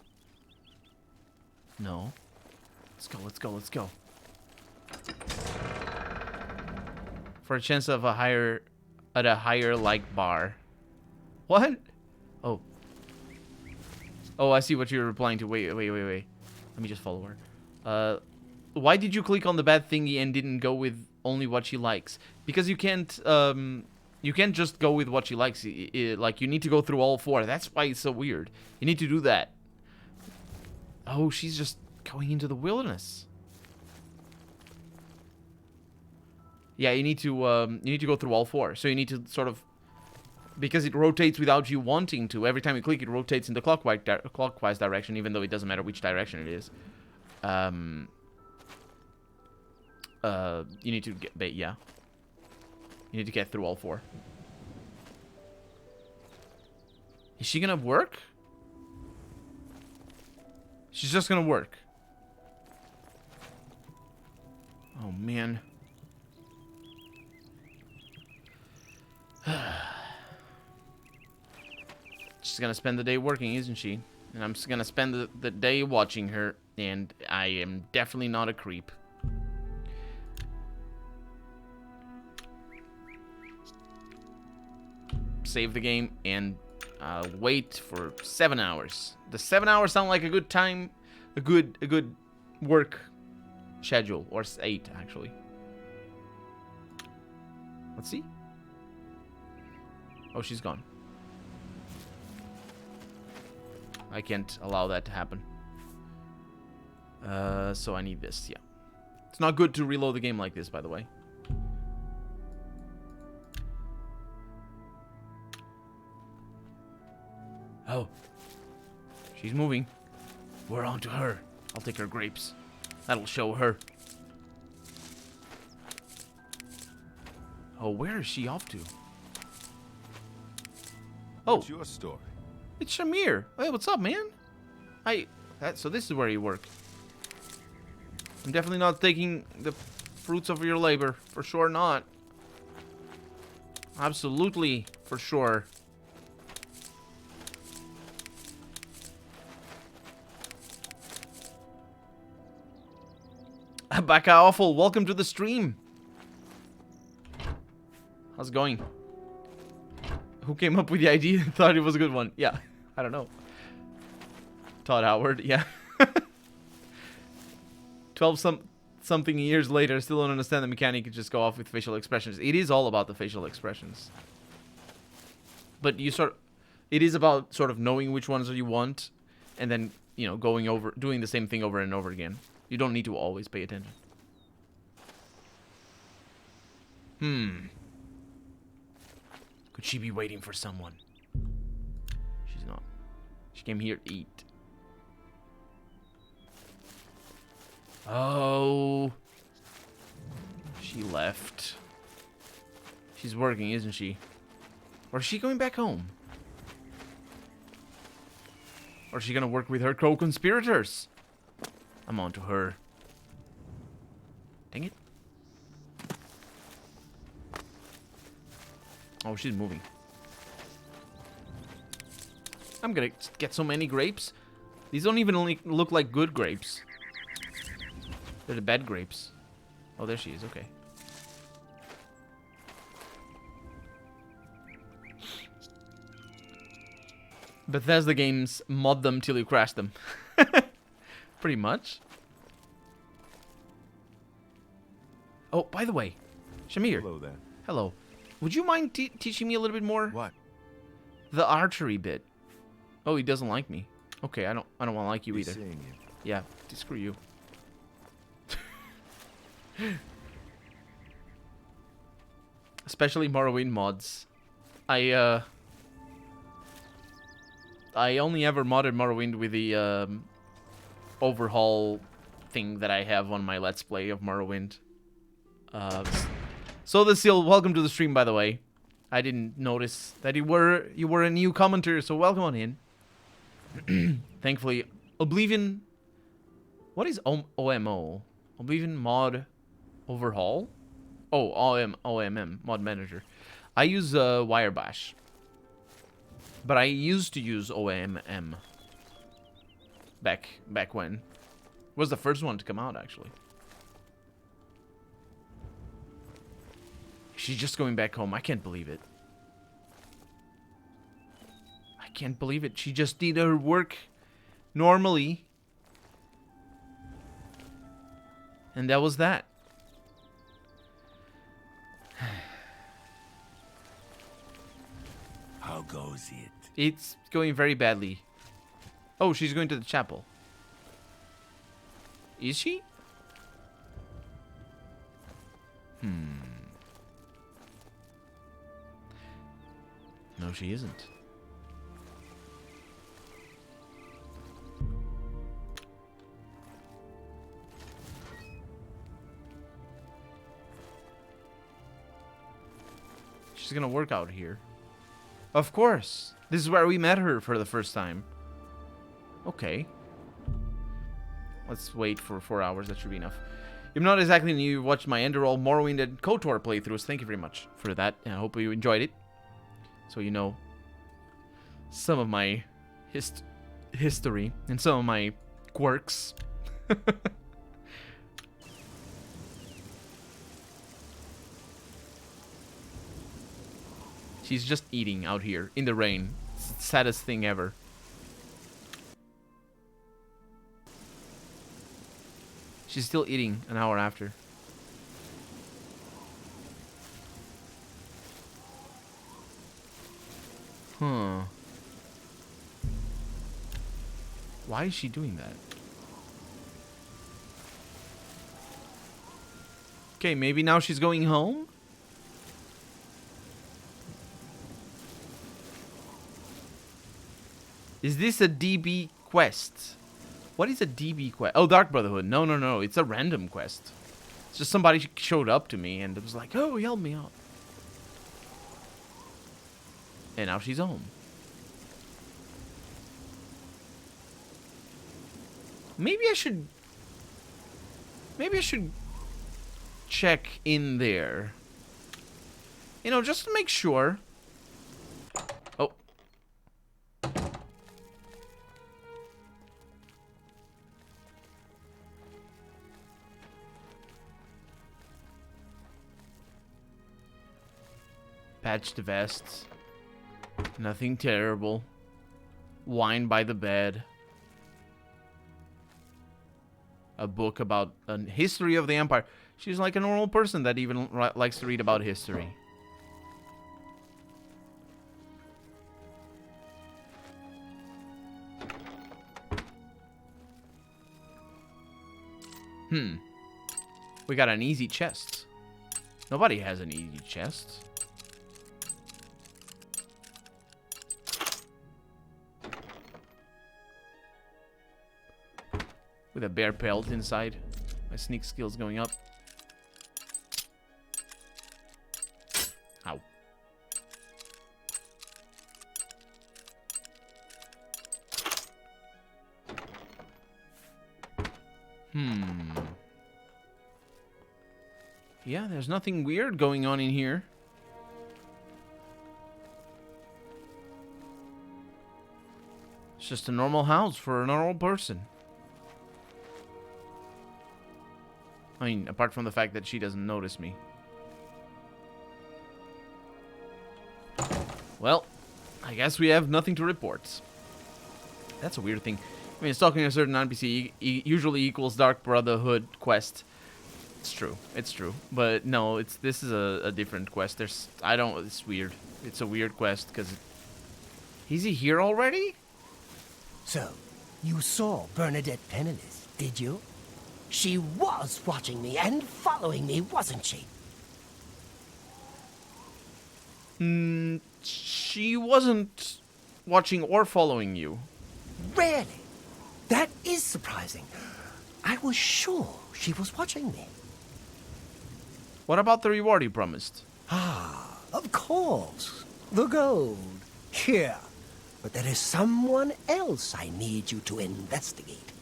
No. Let's go, let's go, let's go. For a chance of a higher like bar. What? Oh. Oh, I see what you're replying to. Wait. Let me just follow her. Why did you click on the bad thingy and didn't go with only what she likes? Because you can't just go with what she likes. Like, you need to go through all 4. That's why it's so weird. You need to do that. Oh, she's just going into the wilderness. Yeah, you need to go through all 4. So you need to sort of, because it rotates without you wanting to. Every time you click, it rotates in the clockwise direction, even though it doesn't matter which direction it is. You need to get, yeah. You need to get through all 4. Is she gonna work? She's just gonna work. Oh, man. She's gonna spend the day working, isn't she? And I'm just gonna spend the day watching her, and I am definitely not a creep. Save the game and wait for 7 hours. Does 7 hours sound like a good time? A good work schedule, or 8 actually. Let's see. Oh, she's gone. I can't allow that to happen. So I need this, yeah. It's not good to reload the game like this, by the way. Oh. She's moving. We're on to her. I'll take her grapes. That'll show her. Oh, where is she off to? Oh. What's your story? It's Shamir. Hey, what's up, man? So this is where you work. I'm definitely not taking the fruits of your labor. For sure not. Absolutely, for sure. Baka Awful, welcome to the stream. How's it going? Who came up with the idea and thought it was a good one? Yeah, I don't know. Todd Howard, yeah. 12-something years later, still don't understand the mechanic. You just go off with facial expressions. It is all about the facial expressions. But it is about sort of knowing which ones you want, and then, you know, doing the same thing over and over again. You don't need to always pay attention. Could she be waiting for someone? She's not. She came here to eat. Oh. She left. She's working, isn't she? Or is she going back home? Or is she gonna work with her co-conspirators? I'm on to her. Dang it. Oh, she's moving. I'm gonna get so many grapes. These don't even look like good grapes. They're the bad grapes. Oh, there she is. Okay. Bethesda games mod them till you crash them. Pretty much. Oh, by the way, Shamir. Hello there. Hello. Would you mind teaching me a little bit more? What? The archery bit. Oh, he doesn't like me. Okay, I don't want to like you Be either. seeing you. Yeah, screw you. Especially Morrowind mods. I only ever modded Morrowind with the overhaul thing that I have on my Let's Play of Morrowind. So the Seal, welcome to the stream, by the way. I didn't notice that you were a new commenter, so welcome on in. Thankfully, Oblivion. What is OMO? Oblivion mod overhaul? Oh, OMM mod manager. I use Wirebash, but I used to use OMM back when. It was the first one to come out, actually. She's just going back home. I can't believe it. I can't believe it. She just did her work normally. And that was that. How goes it? It's going very badly. Oh, she's going to the chapel. Is she? No, she isn't. She's gonna work out here. Of course. This is where we met her for the first time. Okay. Let's wait for 4 hours. That should be enough. I'm not exactly new. You watched my Enderall, Morrowind, and KOTOR playthroughs. Thank you very much for that. And I hope you enjoyed it. So you know some of my history and some of my quirks. She's just eating out here in the rain. It's the saddest thing ever. She's still eating an hour after. Huh. Why is she doing that? Okay, maybe now she's going home? Is this a DB quest? What is a DB quest? Oh, Dark Brotherhood. No, no, no. It's a random quest. It's just somebody showed up to me and it was like, oh, help me out. And now she's home. Maybe I should check in there. You know, just to make sure. Oh. Patched vests. Nothing terrible. Wine by the bed. A book about a history of the Empire. She's like a normal person that even likes to read about history. We got an easy chest. Nobody has an easy chest. With a bear pelt inside. My sneak skill's going up. Ow. Yeah, there's nothing weird going on in here. It's just a normal house for a normal person. I mean, apart from the fact that she doesn't notice me. Well, I guess we have nothing to report. That's a weird thing. I mean, stalking a certain NPC usually equals Dark Brotherhood quest. It's true. It's true. But no, this is a different quest. It's weird. It's a weird quest because... Is he here already? So, you saw Bernadette Penniless, did you? She was watching me and following me, wasn't she? She wasn't watching or following you. Really? That is surprising. I was sure she was watching me. What about the reward you promised? Ah, of course. The gold. Here. But there is someone else I need you to investigate.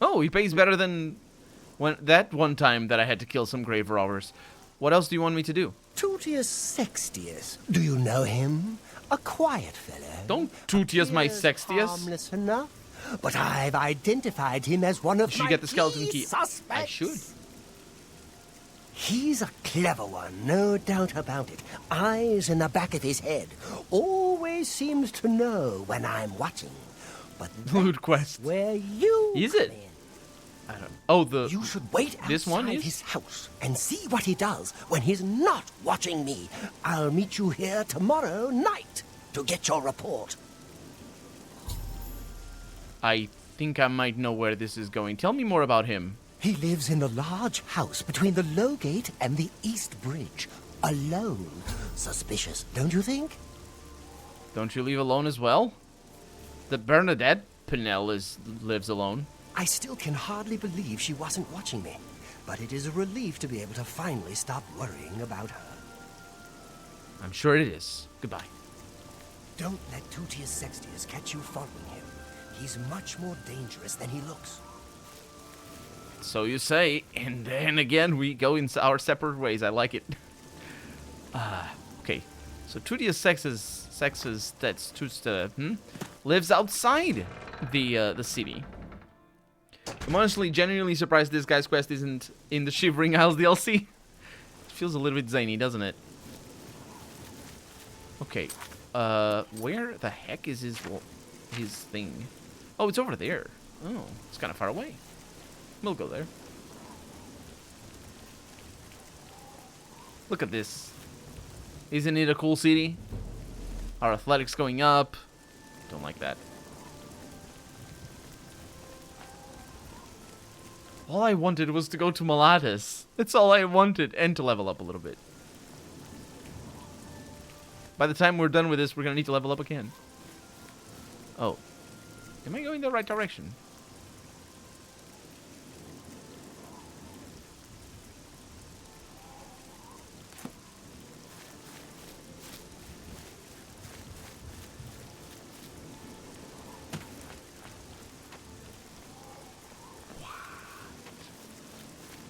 Oh, he pays better than that one time that I had to kill some grave robbers. What else do you want me to do? Tutius Sextius. Do you know him? A quiet fellow. Don't Tutius my Sextius. Harmless enough, but I've identified him as one of You should my get the skeleton key. suspects. I should. He's a clever one, no doubt about it. Eyes in the back of his head. Always seems to know when I'm watching. But Loot quest. where you Is come it? in. I don't. Oh, the. You should wait This one outside is? his house and see what he does when he's not watching me. I'll meet you here tomorrow night to get your report. I think I might know where this is going. Tell me more about him. He lives in the large house between the Low Gate and the East Bridge. Alone. Suspicious, don't you think? Don't you leave alone as well? The Bernadette Pinel lives alone. I still can hardly believe she wasn't watching me. But it is a relief to be able to finally stop worrying about her. I'm sure it is. Goodbye. Don't let Tutius Sextius catch you following him. He's much more dangerous than he looks. So you say, and then again we go in our separate ways. I like it. Okay. So Tutius Sextius lives outside the city. I'm honestly genuinely surprised this guy's quest isn't in the Shivering Isles DLC. It feels a little bit zany, doesn't it? Okay. Where the heck is his thing? Oh, it's over there. Oh, it's kind of far away. We'll go there. Look at this. Isn't it a cool city? Our athletics going up. Don't like that. All I wanted was to go to Malatus. That's all I wanted. And to level up a little bit. By the time we're done with this, we're going to need to level up again. Oh. Am I going the right direction?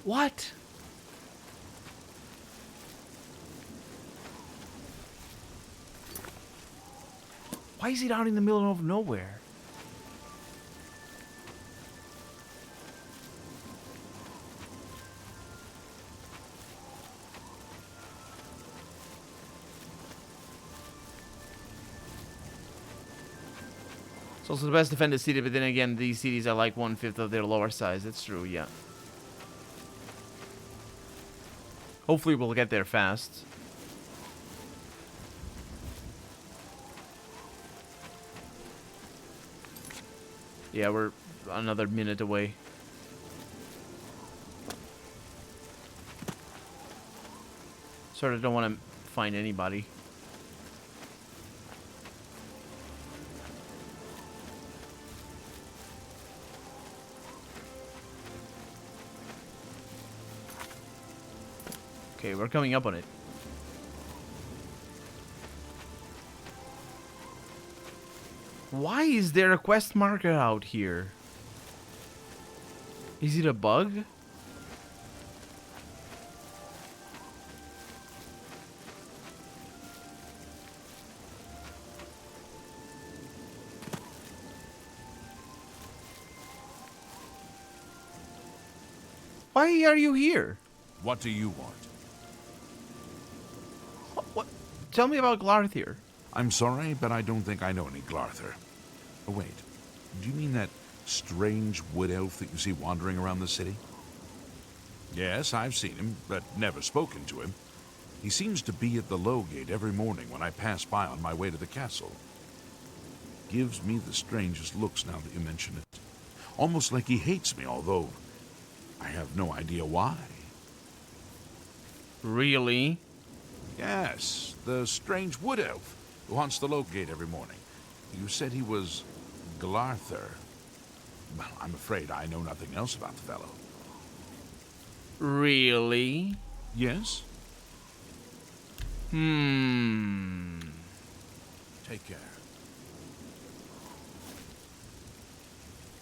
What? Why is it out in the middle of nowhere? It's also the best defended city, but then again, these cities are like 1/5 of their lower size. That's true, yeah. Hopefully we'll get there fast. Yeah, we're another minute away. Sort of don't want to find anybody. Okay, we're coming up on it. Why is there a quest marker out here? Is it a bug? Why are you here? What do you want? What? Tell me about Glarthir. I'm sorry, but I don't think I know any Glarther. Oh, wait. Do you mean that strange wood elf that you see wandering around the city? Yes, I've seen him, but never spoken to him. He seems to be at the low gate every morning when I pass by on my way to the castle. Gives me the strangest looks now that you mention it. Almost like he hates me, although I have no idea why. Really? Yes, the strange wood elf who haunts the low gate every morning. You said he was Glarther. Well, I'm afraid I know nothing else about the fellow. Really? Yes? Take care.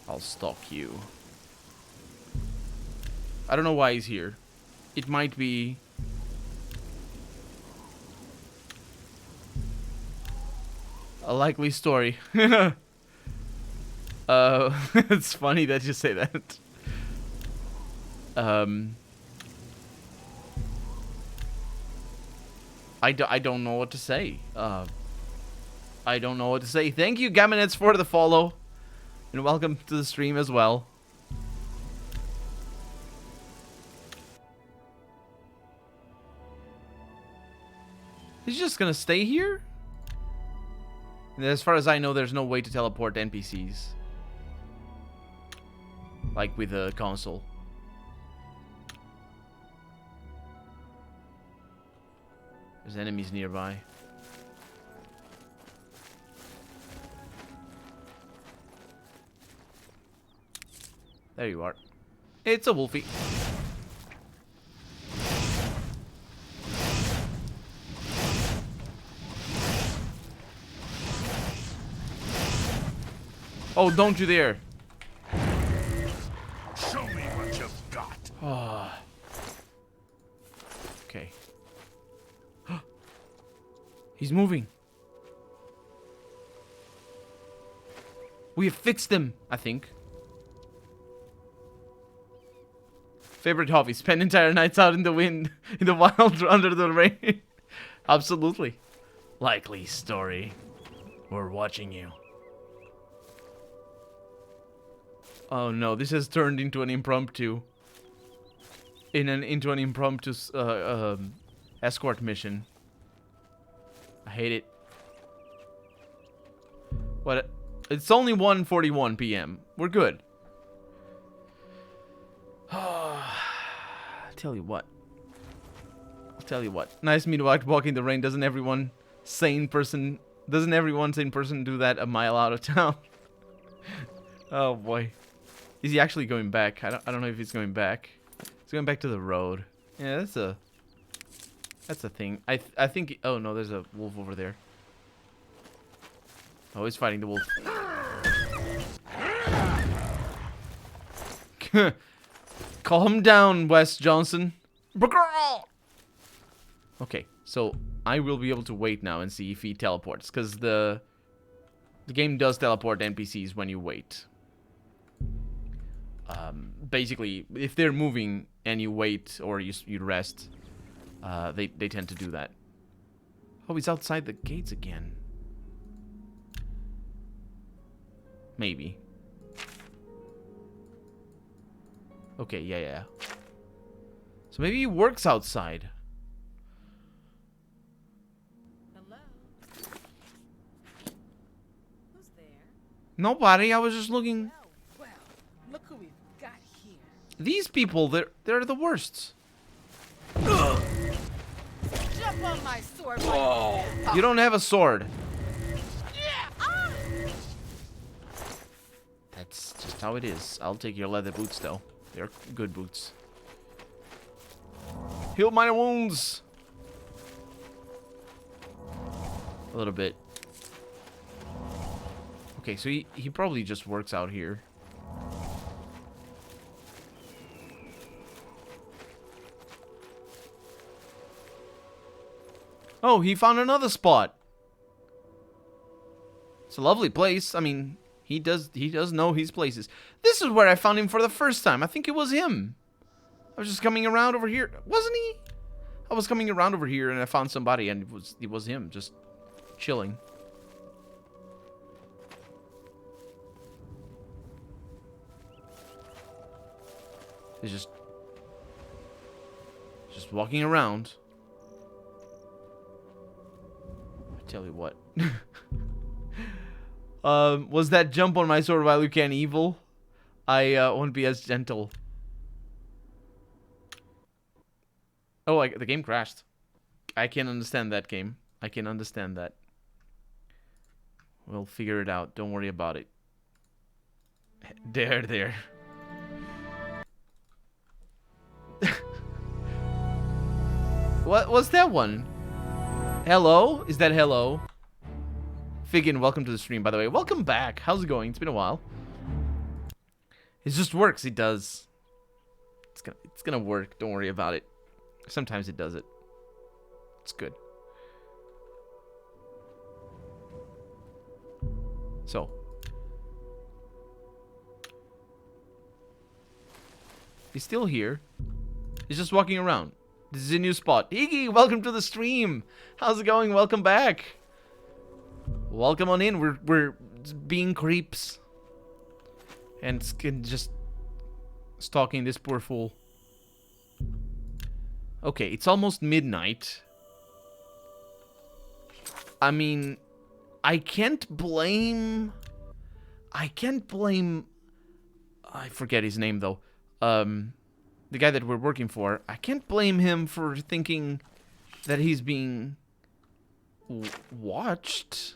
I'll stalk you. I don't know why he's here. It might be... a likely story. It's funny that you say that. I don't know what to say. I don't know what to say. Thank you, Gaminets, for the follow. And welcome to the stream as well. He's just gonna stay here? And as far as I know, there's no way to teleport NPCs. Like with a console. There's enemies nearby. There you are. It's a wolfie. Oh, don't you dare. Show me what you've got. Oh. Okay. He's moving. We have fixed him, I think. Favorite hobby: spend entire nights out in the wind, in the wild, under the rain. Absolutely. Likely story. We're watching you. Oh no, this has turned into an impromptu. Into an impromptu escort mission. I hate it. What? It's only 1:41 p.m. We're good. I'll tell you what. Nice me to walk in the rain. Doesn't everyone sane person do that a mile out of town? Oh boy. Is he actually going back? I don't know if he's going back. He's going back to the road. Yeah, that's a thing. I think oh no, there's a wolf over there. Oh, he's fighting the wolf. Calm down, Wes Johnson. Okay, so I will be able to wait now and see if he teleports, because the game does teleport NPCs when you wait. Basically, if they're moving and you wait or you rest, they tend to do that. Oh, he's outside the gates again. Maybe. Okay, yeah. So maybe he works outside. Hello? Who's there? Nobody, I was just looking. Well, look who we've got here. These people, they're the worst. Jump on my sword. Oh, you don't have a sword. That's just how it is. I'll take your leather boots, though. They're good boots. Heal my wounds. A little bit. Okay, so he probably just works out here. Oh, he found another spot. It's a lovely place. I mean, he does know his places. This is where I found him for the first time. I think it was him. I was just coming around over here. Wasn't he? I was coming around over here and I found somebody and it was him. Just chilling. He's just walking around. I tell you what. Was that jump on my sword while you can evil? I won't be as gentle. Oh, the game crashed. I can understand that game. I can understand that. We'll figure it out. Don't worry about it. There. What was that one? Hello? Is that hello? Figgin, welcome to the stream, by the way. Welcome back. How's it going? It's been a while. It just works. It does. It's gonna work. Don't worry about it. Sometimes it does it. It's good. So. He's still here. He's just walking around. This is a new spot. Iggy, welcome to the stream. How's it going? Welcome back. Welcome on in. We're being creeps. And just stalking this poor fool. Okay, it's almost midnight. I mean, I can't blame... I forget his name, though. The guy that we're working for. I can't blame him for thinking that he's being watched.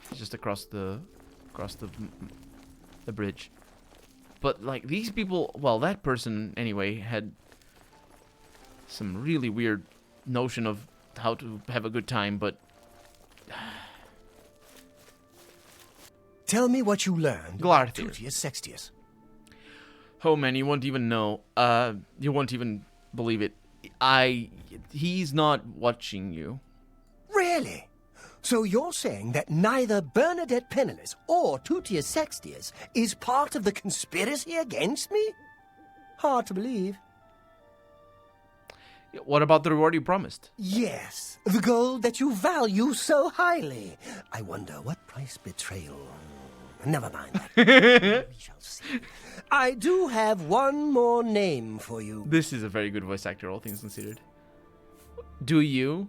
He's just across the bridge. But, like, these people... Well, that person, anyway, had some really weird notion of how to have a good time, but... Tell me what you learned about Tutius Sextius. Oh man, you won't even know. You won't even believe it. He's not watching you. Really? So you're saying that neither Bernadette Penniless or Tutius Sextius is part of the conspiracy against me? Hard to believe. What about the reward you promised? Yes, the gold that you value so highly. I wonder what price betrayal... Never mind that. We shall see. I do have one more name for you. This is a very good voice actor, all things considered. Do you?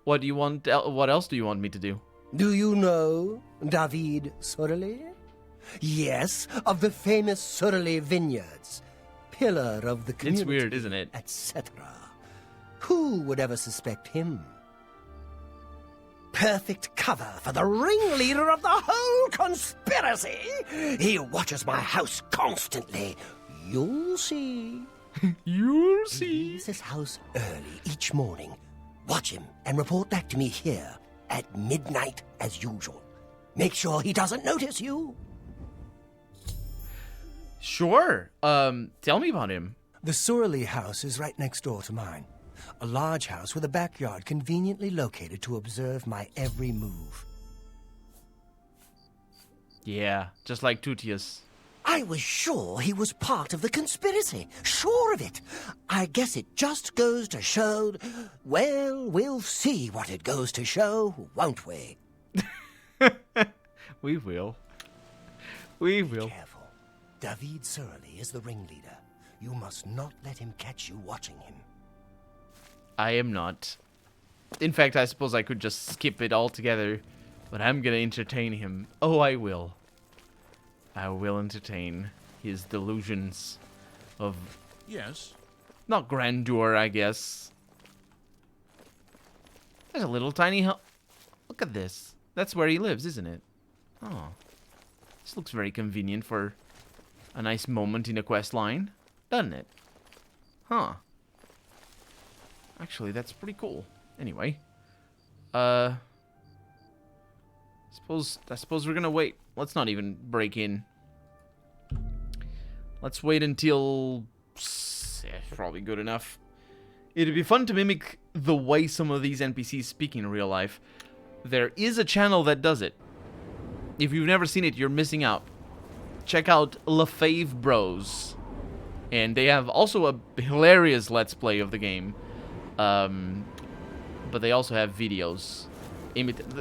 What do you want? What else do you want me to do? Do you know David Sorelli? Yes, of the famous Sorelli vineyards. Pillar of the community. It's weird, isn't it? Etc. Who would ever suspect him? Perfect cover for the ringleader of the whole conspiracy. He watches my house constantly. You'll see. You'll He see. leaves his house early each morning. Watch him and report back to me here at midnight as usual. Make sure he doesn't notice you. Sure. Tell me about him. The Sorelli house is right next door to mine. A large house with a backyard conveniently located to observe my every move. Yeah, just like Tutius. I was sure he was part of the conspiracy. Sure of it. I guess it just goes to show... Well, we'll see what it goes to show, won't we? We will. We Be will. careful. David Sorelli is the ringleader. You must not let him catch you watching him. I am not. In fact, I suppose I could just skip it altogether, but I'm gonna entertain him. Oh, I will. I will entertain his delusions of... Yes. Not grandeur, I guess. There's a little tiny Look at this. That's where he lives, isn't it? Oh. This looks very convenient for a nice moment in a quest line, doesn't it? Huh. Actually, that's pretty cool. Anyway. I suppose we're gonna wait. Let's not even break in. Let's wait until... probably good enough. It'd be fun to mimic the way some of these NPCs speak in real life. There is a channel that does it. If you've never seen it, you're missing out. Check out LaFave Bros. And they have also a hilarious Let's Play of the game. But they also have videos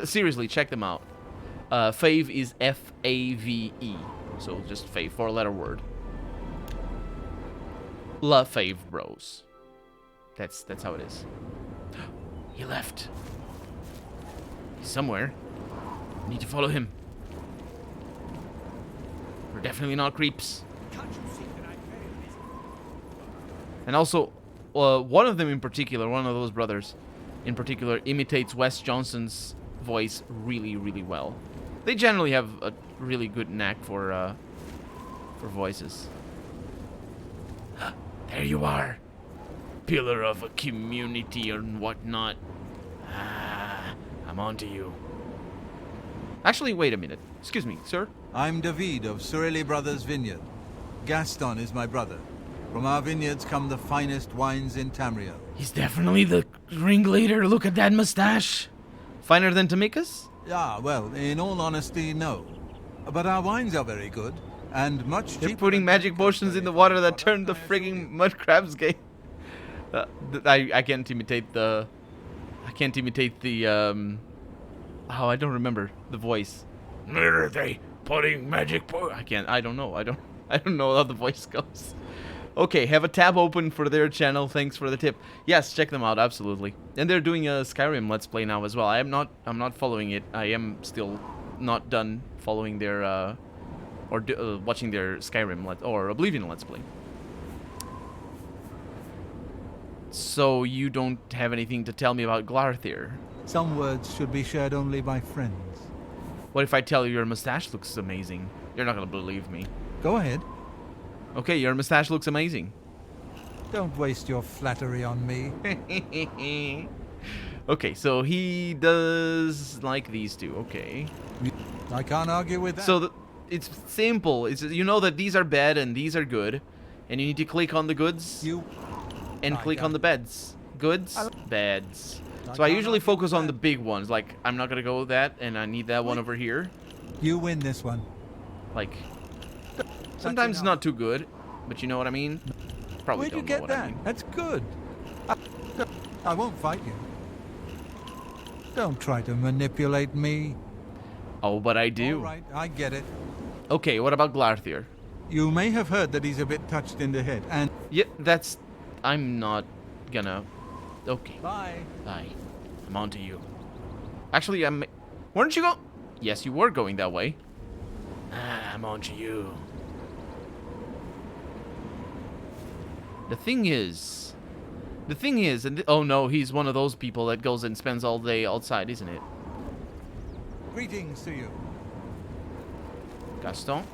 Seriously, check them out. Fave is F-A-V-E. So just Fave, 4-letter word. Love Fave bros. That's how it is. He left. He's somewhere. I need to follow him. We're definitely not creeps. And also, one of them in particular, one of those brothers in particular, imitates Wes Johnson's voice really, really well. They generally have a really good knack for voices. There you are. Pillar of a community and whatnot. I'm on to you. Actually, wait a minute. Excuse me, sir. I'm David of Sorelli Brothers Vineyard. Gaston is my brother. From our vineyards come the finest wines in Tamriel. He's definitely the ringleader. Look at that mustache. Finer than Tamika's? Ah, well, in all honesty, no. But our wines are very good, and much cheaper. They're putting magic potions in the water that turned the frigging mud crabs gay. I can't imitate the... Oh, I don't remember the voice. Where are they putting magic potions? I don't know. I don't know how the voice goes. Okay, have a tab open for their channel. Thanks for the tip. Yes, check them out, absolutely. And they're doing a Skyrim Let's Play now as well. I'm not following it. I am still not done following their watching their Skyrim or Oblivion Let's Play. So you don't have anything to tell me about Glarthir? Some words should be shared only by friends. What if I tell you your mustache looks amazing? You're not gonna believe me. Go ahead. Okay, your mustache looks amazing. Don't waste your flattery on me. Okay, so he does like these two. Okay. I can't argue with that. So it's simple. It's, you know that these are bad and these are good, and you need to click on the goods and click on the beds. Goods, beds. So I usually focus on the big ones. Like, I'm not gonna go with that, and I need that one over here. You win this one. Like, sometimes it's not too good, but you know what I mean? Probably Where'd don't you know get what that? I mean. That's good. I won't fight you. Don't try to manipulate me. Oh, but I do. All right, I get it. Okay, what about Glarthir? You may have heard that he's a bit touched in the head, and... Yeah, that's... I'm not gonna... Okay. Bye. Bye. I'm on to you. Actually, weren't you go... Yes, you were going that way. I'm on to you. The thing is, and oh no, he's one of those people that goes and spends all day outside, isn't it? Greetings to you. Gaston?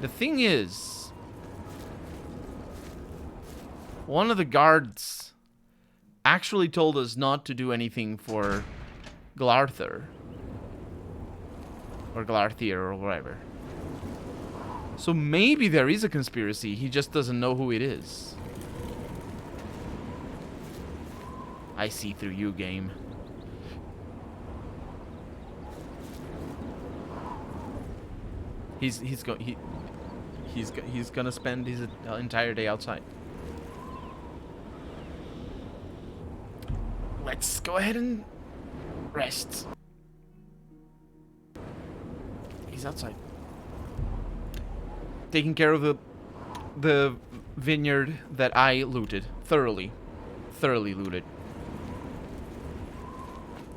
The thing is, one of the guards actually told us not to do anything for Glarthir. Or Glarthir, or whatever. So maybe there is a conspiracy, he just doesn't know who it is. I see through you, game. He's gonna spend his entire day outside. Let's go ahead and rest. He's outside, taking care of the vineyard that I looted thoroughly looted.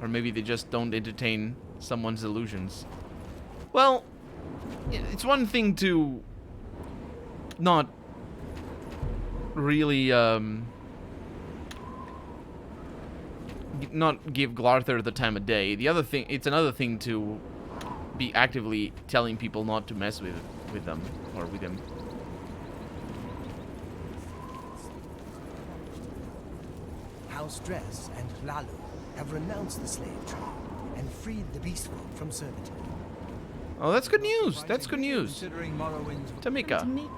Or maybe they just don't entertain someone's illusions. Well, it's one thing to not really not give Glarthir the time of day. It's another thing to be actively telling people not to mess with them or with him. House Dress and Lalu have renounced the slave trade and freed the beast folk from servitude. Oh, that's good news. That's good news. Tamika.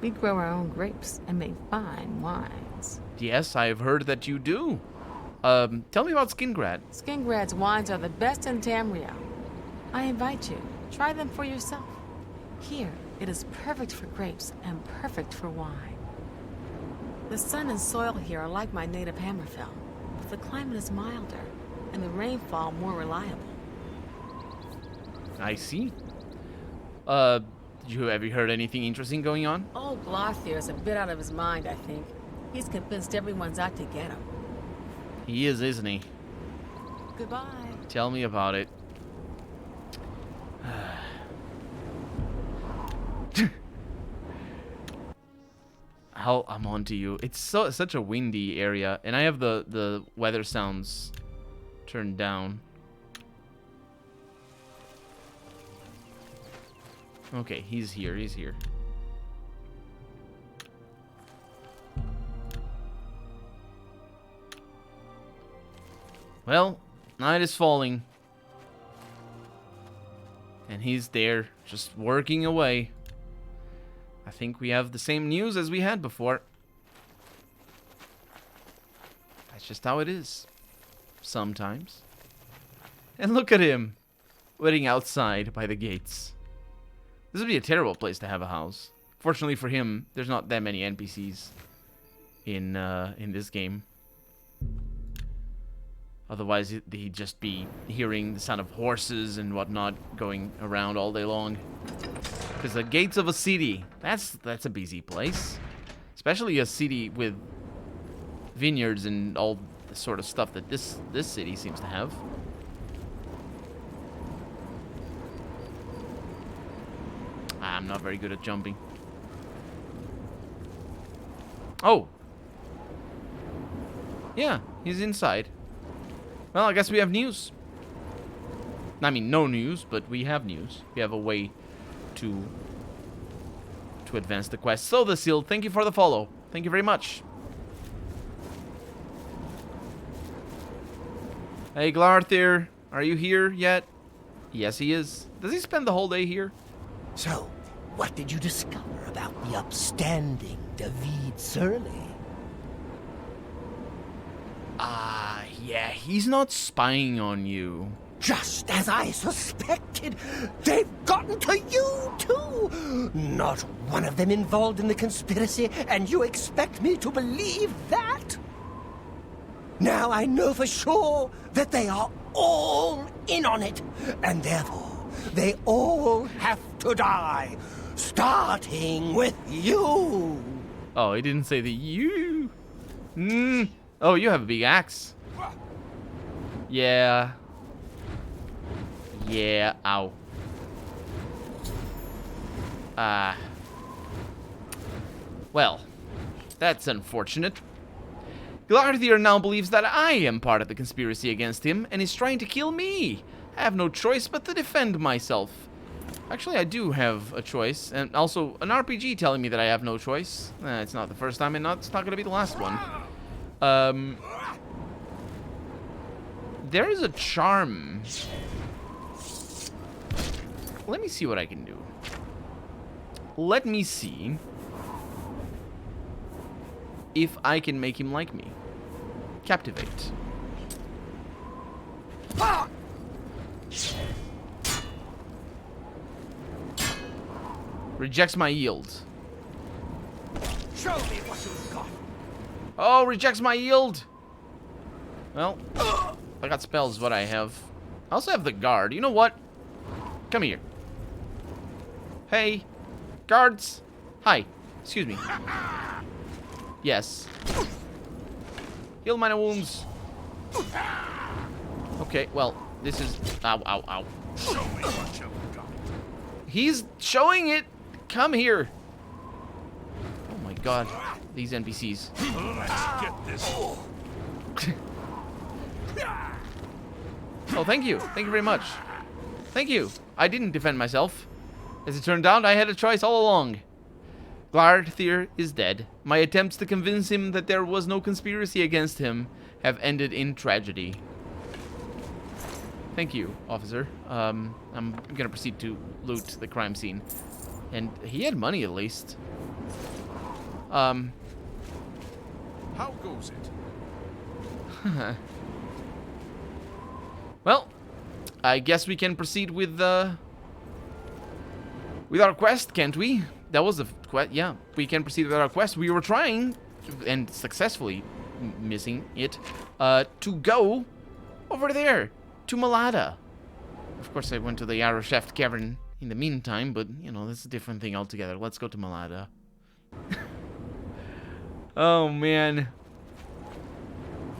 We grow our own grapes and make fine wines. Yes, I've heard that you do. Tell me about Skingrad. Skingrad's wines are the best in Tamriel. I invite you. Try them for yourself. Here, it is perfect for grapes and perfect for wine. The sun and soil here are like my native Hammerfell, but the climate is milder. and the rainfall more reliable. I see. Have you heard anything interesting going on? Old Glothier is a bit out of his mind, I think. He's convinced everyone's out to get him. He is, isn't he? Goodbye. Tell me about it. I'm on to you. It's such a windy area, and I have the weather sounds turned down. Okay, he's here. He's here. Well, night is falling. And he's there, just working away. I think we have the same news as we had before. That's just how it is. Sometimes. And look at him, waiting outside by the gates. This would be a terrible place to have a house. Fortunately for him, there's not that many NPCs in this game. Otherwise, he'd just be hearing the sound of horses and whatnot going around all day long. Because the gates of a city, that's a busy place. Especially a city with vineyards and all the sort of stuff that this city seems to have. I'm not very good at jumping. Oh! Yeah, he's inside. Well, I guess we have news. I mean, no news, but we have news. We have a way to advance the quest. So, the seal, thank you for the follow. Thank you very much. Hey, Glarthir, are you here yet? Yes, he is. Does he spend the whole day here? So, what did you discover about the upstanding David Surly? Yeah, he's not spying on you. Just as I suspected, they've gotten to you too! Not one of them involved in the conspiracy, and you expect me to believe that? Now I know for sure that they are all in on it, and therefore they all have to die, starting with you! Oh, he didn't say the you. Oh, you have a big axe. Yeah. Yeah, ow. Well, that's unfortunate. Glarthir now believes that I am part of the conspiracy against him and is trying to kill me. I have no choice but to defend myself. Actually, I do have a choice, and also an RPG telling me that I have no choice. It's not the first time, and it's not going to be the last one. There is a charm. Let me see what I can do. Let me see if I can make him like me. Captivate. Rejects my yield. Show me what you've got. Oh, rejects my yield. Well, I got spells, what I have. I also have the guard. You know what? Come here. Hey, guards. Hi. Excuse me. Yes. Heal my wounds. Okay, well, this is... Ow, ow, ow. Show me what you've got. He's showing it. Come here. Oh my god. These NPCs. Let's get this. Oh, thank you. Thank you very much. Thank you. I didn't defend myself. As it turned out, I had a choice all along. Glarthir is dead. My attempts to convince him that there was no conspiracy against him have ended in tragedy. Thank you, officer. I'm gonna proceed to loot the crime scene. And he had money, at least. How goes it? Well, I guess we can proceed with our quest, can't we? That was the quest. Yeah, we can proceed with our quest. We were trying, and successfully missing it, to go Over there, to Malada. Of course, I went to the Arrow Shaft Cavern in the meantime, but, you know, that's a different thing altogether. Let's go to Malada. Oh, man.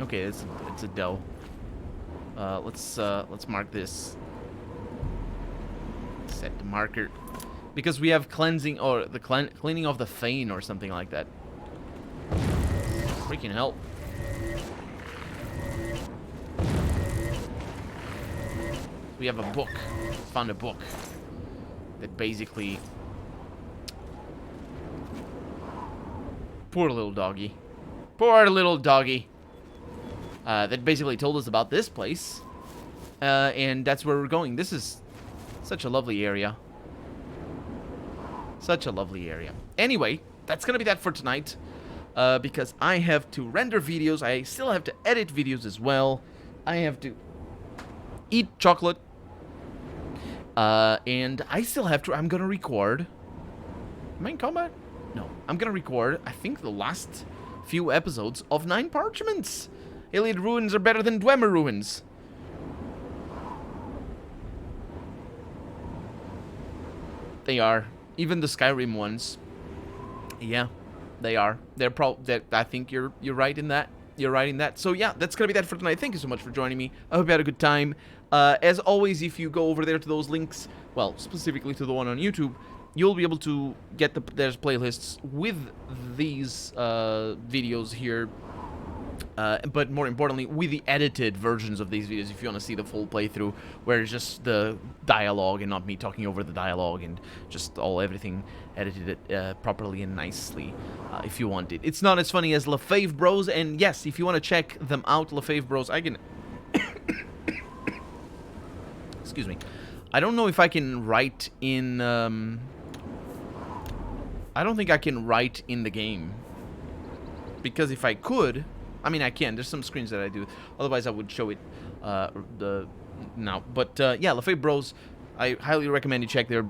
Okay, it's a doe. Let's mark this. Set the marker. Because we have cleansing, or the cleaning of the Fane or something like that. Freaking hell. We have a book. Found a book that basically... Poor little doggy. Poor little doggy. That basically told us about this place. And that's where we're going. This is such a lovely area. Such a lovely area. Anyway, that's gonna be that for tonight. Because I have to render videos. I still have to edit videos as well. I have to eat chocolate. And I still have to... I'm gonna record... Am I in combat? No. I'm gonna record, I think, the last few episodes of 9 Parchments. Iliad ruins are better than Dwemer ruins. They are. Even the Skyrim ones. Yeah, they are. I think you're right in that. You're right in that. So yeah, that's gonna be that for tonight. Thank you so much for joining me. I hope you had a good time. As always, if you go over there to those links, well, specifically to the one on YouTube, you'll be able to get there's playlists with these videos here. But more importantly, with the edited versions of these videos, if you want to see the full playthrough, where it's just the dialogue and not me talking over the dialogue and just everything edited properly and nicely, if you want it. It's not as funny as LaFave Bros, and yes, if you want to check them out, LaFave Bros, I can... Excuse me. I don't know if I can write in... I don't think I can write in the game. Because if I could... I mean, I can. There's some screens that I do. Otherwise, I would show it now. But yeah, LaFave Bros, I highly recommend you check their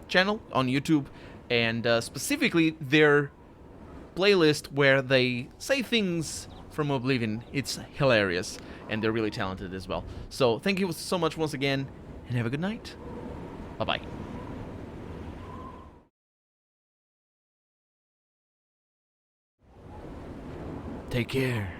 channel on YouTube, and specifically their playlist where they say things from Oblivion. It's hilarious, and they're really talented as well. So thank you so much once again, and have a good night. Bye-bye. Take care.